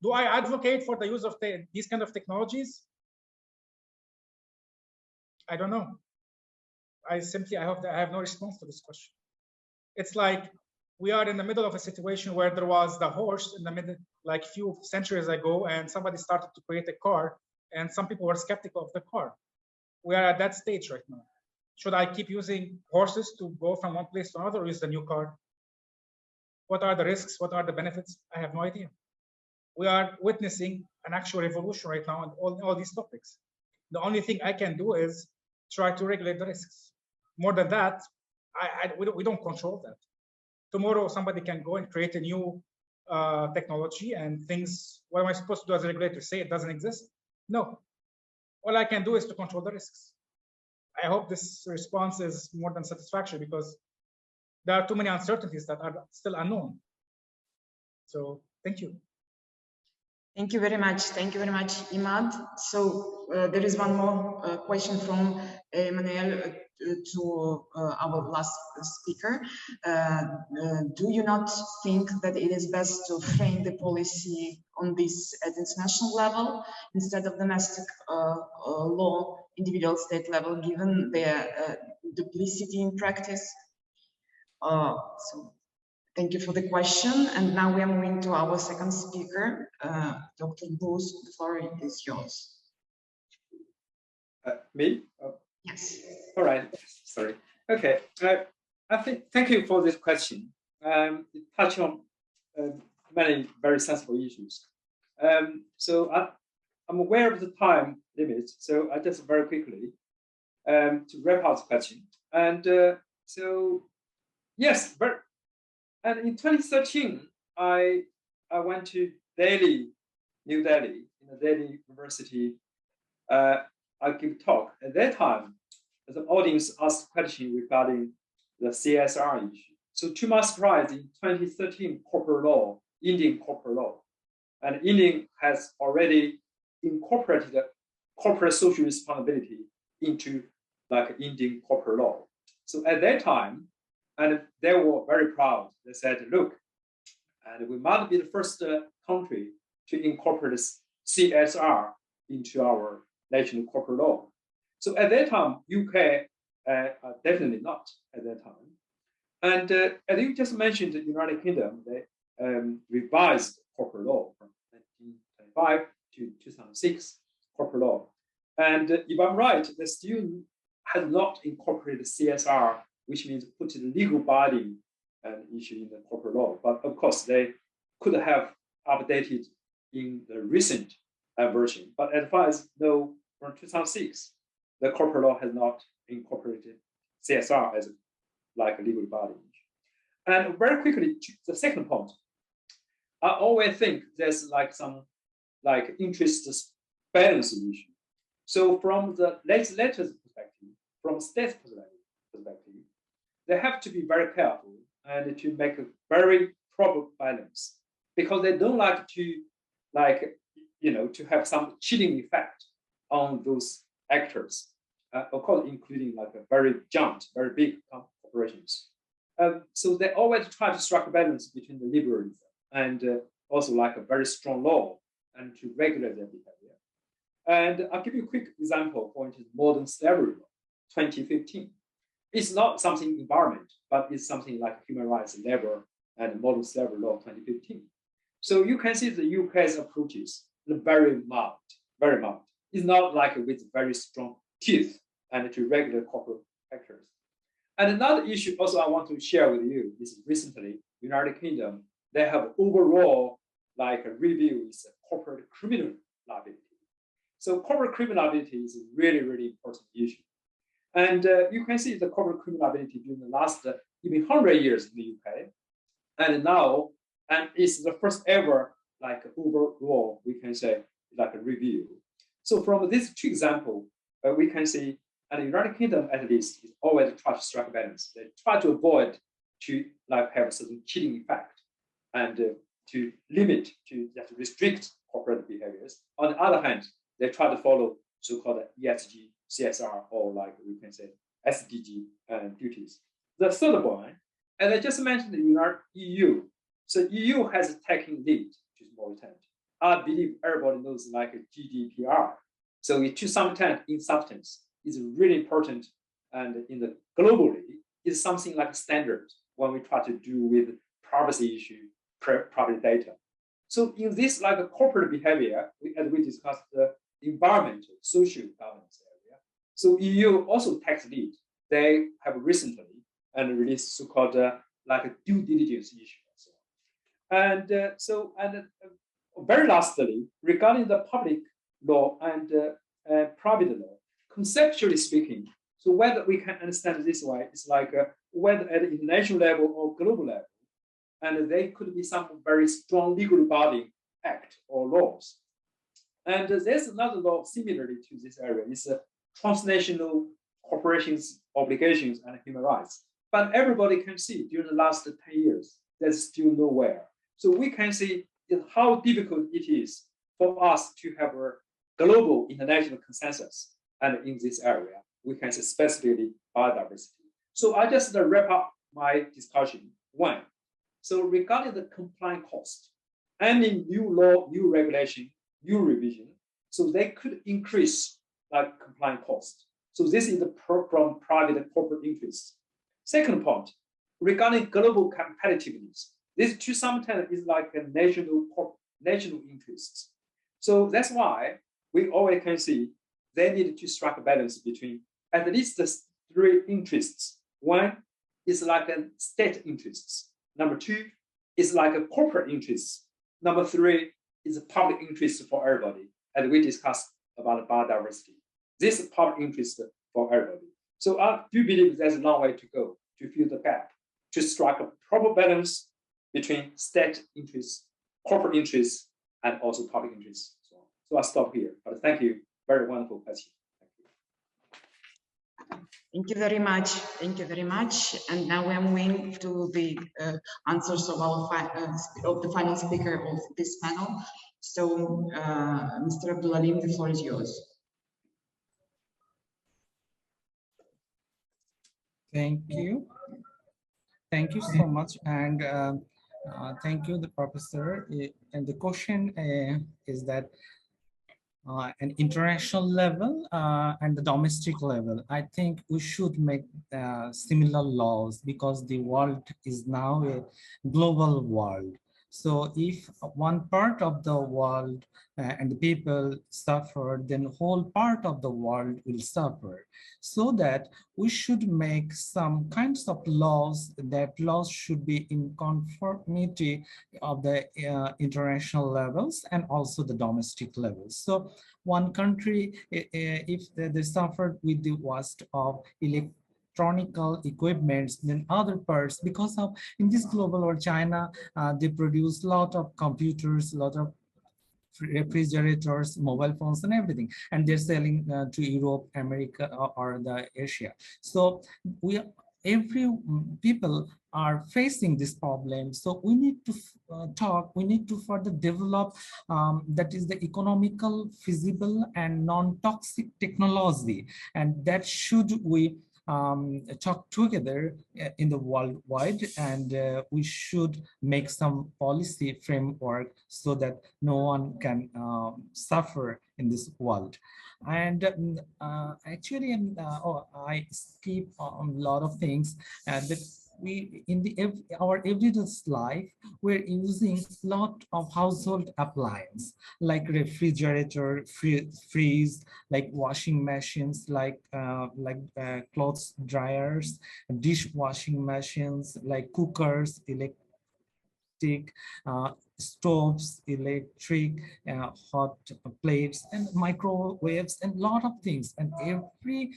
Do I advocate for the use of these kind of technologies? I don't know. I have no response to this question. It's like we are in the middle of a situation where there was the horse in the middle, like a few centuries ago, and somebody started to create a car, and some people were skeptical of the car. We are at that stage right now. Should I keep using horses to go from one place to another, or use the new car? What are the risks? What are the benefits? I have no idea. We are witnessing an actual revolution right now on all these topics. The only thing I can do is try to regulate the risks. More than that, we don't control that. tomorrow somebody can go and create a new technology and things. What am I supposed to do as a regulator? Say it doesn't exist? No. All I can do is to control the risks. I hope this response is more than satisfactory because there are too many uncertainties that are still unknown. So thank you. Thank you very much. Thank you very much, Imad. So there is one more question from Emmanuel to our last speaker. Do you not think that it is best to frame the policy on this at international level instead of domestic law, individual state level, given their duplicity in practice? So thank you for the question. And now we are moving to our second speaker, Dr. Booth. The floor is yours. Me? Oh. Yes. All right. Sorry. Okay. I think. Thank you for this question. It touched on many very sensible issues. So I'm aware of the time limit. So I just very quickly to wrap up the question. And so yes, and in 2013, I went to Delhi, New Delhi, in the Delhi University. I gave a talk. At that time, the audience asked a question regarding the CSR issue. So to my surprise, in 2013 corporate law, Indian corporate law, and Indian has already incorporated corporate social responsibility into like Indian corporate law. So at that time, and they were very proud. They said, look, and we might be the first country to incorporate CSR into our national corporate law. So at that time, UK, definitely not at that time. And as you just mentioned, the United Kingdom, they revised corporate law from 1925 to 2006 corporate law. And if I'm right, they still has not incorporated CSR, which means put the legal binding issue in the corporate law. But of course, they could have updated in the recent version. But as far as know, from 2006, the corporate law has not incorporated CSR as like a legal body. And very quickly, the second point, I always think there's like some like interest balance issue. So from the legislators' perspective, from state perspective, they have to be very careful and to make a very proper balance because they don't like to, to have some chilling effect on those actors, of course, including like a very giant, very big corporations. So they always try to strike a balance between the liberalism and also like a very strong law and to regulate their behavior. And I'll give you a quick example, for instance, modern slavery law, 2015. It's not something environment, but it's something like human rights, labor, and modern slavery law 2015. So you can see the UK's approaches are very mild, very mild. It's not like with very strong teeth and to regulate corporate actors. And another issue also I want to share with you is recently, United Kingdom, they have overall like a review is corporate criminal liability. So corporate criminal liability is a really, really important issue. And you can see the corporate criminal liability during the last even 100 years in the UK. And now, and it's the first ever like overall, we can say like a review. So from these two examples, we can see, and the United Kingdom at least is always try to strike a balance. They try to avoid to like have a certain chilling effect and to limit, to just restrict corporate behaviors. On the other hand, they try to follow so-called ESG, CSR, or like we can say SDG duties. The third one, and I just mentioned the EU. So EU has taken lead to some extent. I believe everybody knows like GDPR. So to some extent, in substance, is really important, and in the globally is something like standard when we try to do with privacy issue, private data. So in this like a corporate behavior, as we discussed the environmental, social governance area. So EU also takes lead. They have recently and released so-called like a due diligence issue. And very lastly, regarding the public law and private law, conceptually speaking, so whether we can understand this way, it's like whether at the international level or global level, and they could be some very strong legal body act or laws. And there's another law similarly to this area. It's transnational corporations, obligations, and human rights. But everybody can see during the last 10 years, there's still nowhere. So we can see how difficult it is for us to have a global international consensus. And in this area, we can see specifically biodiversity. So I just wrap up my discussion. One, so regarding the compliant cost, any new law, new regulation, new revision, so they could increase like compliant cost. So this is from private and corporate interests. Second point, regarding global competitiveness, this to some extent is like a national interests. So that's why we always can see they need to strike a balance between at least the three interests. One is like a state interests. Number two is like a corporate interests. Number three is a public interest for everybody. And we discussed about biodiversity. This is public interest for everybody. So I do believe there's a long way to go to fill the gap, to strike a proper balance between state interests, corporate interests, and also public interests. So I'll stop here. But thank you. Very wonderful question. Thank you very much. Thank you very much. And now we're moving to the answers of the final speaker of this panel. So, Mr. Ibrahim, the floor is yours. Thank you. Thank you so much. And thank you, the professor. And the question is that an international level and the domestic level, I think we should make similar laws because the world is now a global world. So if one part of the world and the people suffer, then whole part of the world will suffer. So that we should make some kinds of laws, that laws should be in conformity of the international levels and also the domestic levels. So one country, if they suffered with the worst of electronical equipments, then other parts, because of in this global world, China, they produce a lot of computers, a lot of refrigerators, mobile phones, and everything, and they're selling to Europe, America, or the Asia. So every people are facing this problem. So we need to we need to further develop that is the economical, feasible, and non-toxic technology, and that should we talk together in the worldwide, and we should make some policy framework so that no one can suffer in this world. And actually, I skip a lot of things that we in our everyday life, we're using a lot of household appliance like refrigerator, freeze, like washing machines, like clothes dryers, dishwashing machines, like cookers, electric stoves, electric hot plates, and microwaves, and a lot of things, and every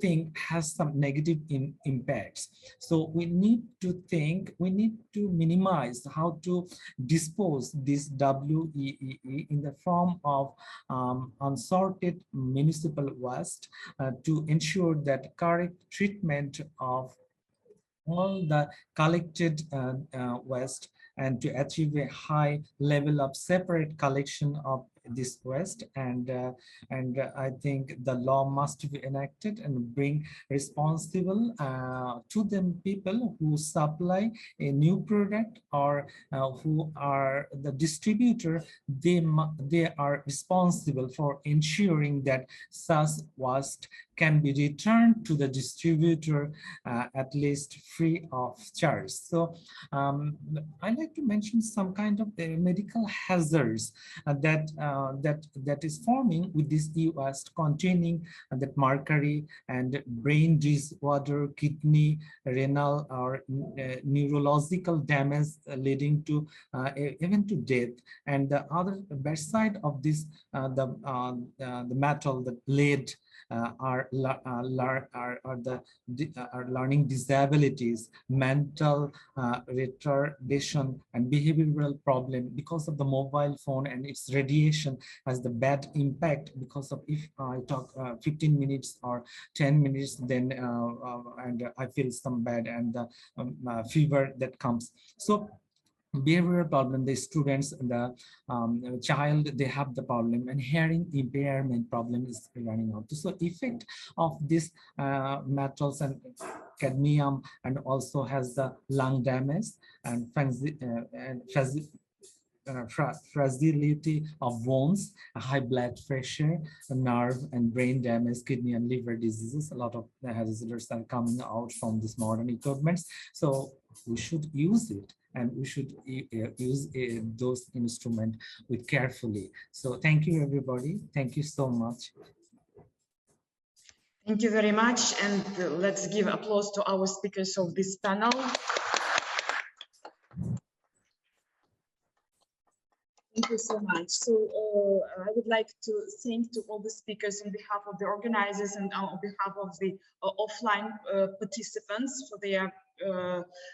thing has some negative impacts. So we need to think, we need to minimize how to dispose this WEEE in the form of unsorted municipal waste to ensure that correct treatment of all the collected waste, and to achieve a high level of separate collection of this waste. And I think the law must be enacted and bring responsible to them people who supply a new product or who are the distributor. They are responsible for ensuring that such waste can be returned to the distributor at least free of charge. So I'd like to mention some kind of medical hazards that is forming with this e-waste, containing that mercury and brain disorder, kidney, renal, or neurological damage leading to even to death. And the other bad side of this, the metal, the lead, are learning disabilities, mental retardation, and behavioral problem because of the mobile phone and its radiation has the bad impact. Because of, if I talk 15 minutes or 10 minutes, then and I feel some bad, and the fever that comes. So behavioral problem, the students, the child, they have the problem, and hearing impairment problem is running out. So effect of this metals and cadmium, and also has the lung damage and fragility of bones, high blood pressure, nerve and brain damage, kidney and liver diseases. A lot of hazards are coming out from this modern equipments. So we should use it, and we should use those instruments with carefully. So thank you, everybody. Thank you so much. Thank you very much, and let's give applause to our speakers of this panel. Thank you so much. So I would like to thank to all the speakers on behalf of the organizers and on behalf of the offline participants for their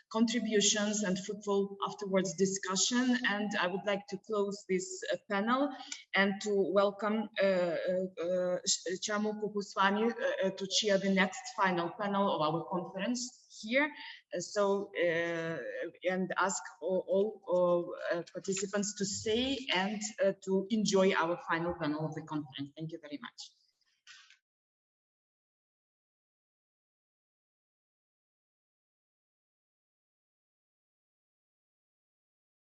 contributions and fruitful afterwards discussion. And I would like to close this panel and to welcome Chamu Kupuswamy to chair the next final panel of our conference here. And ask all participants to stay and to enjoy our final panel of the conference. Thank you very much.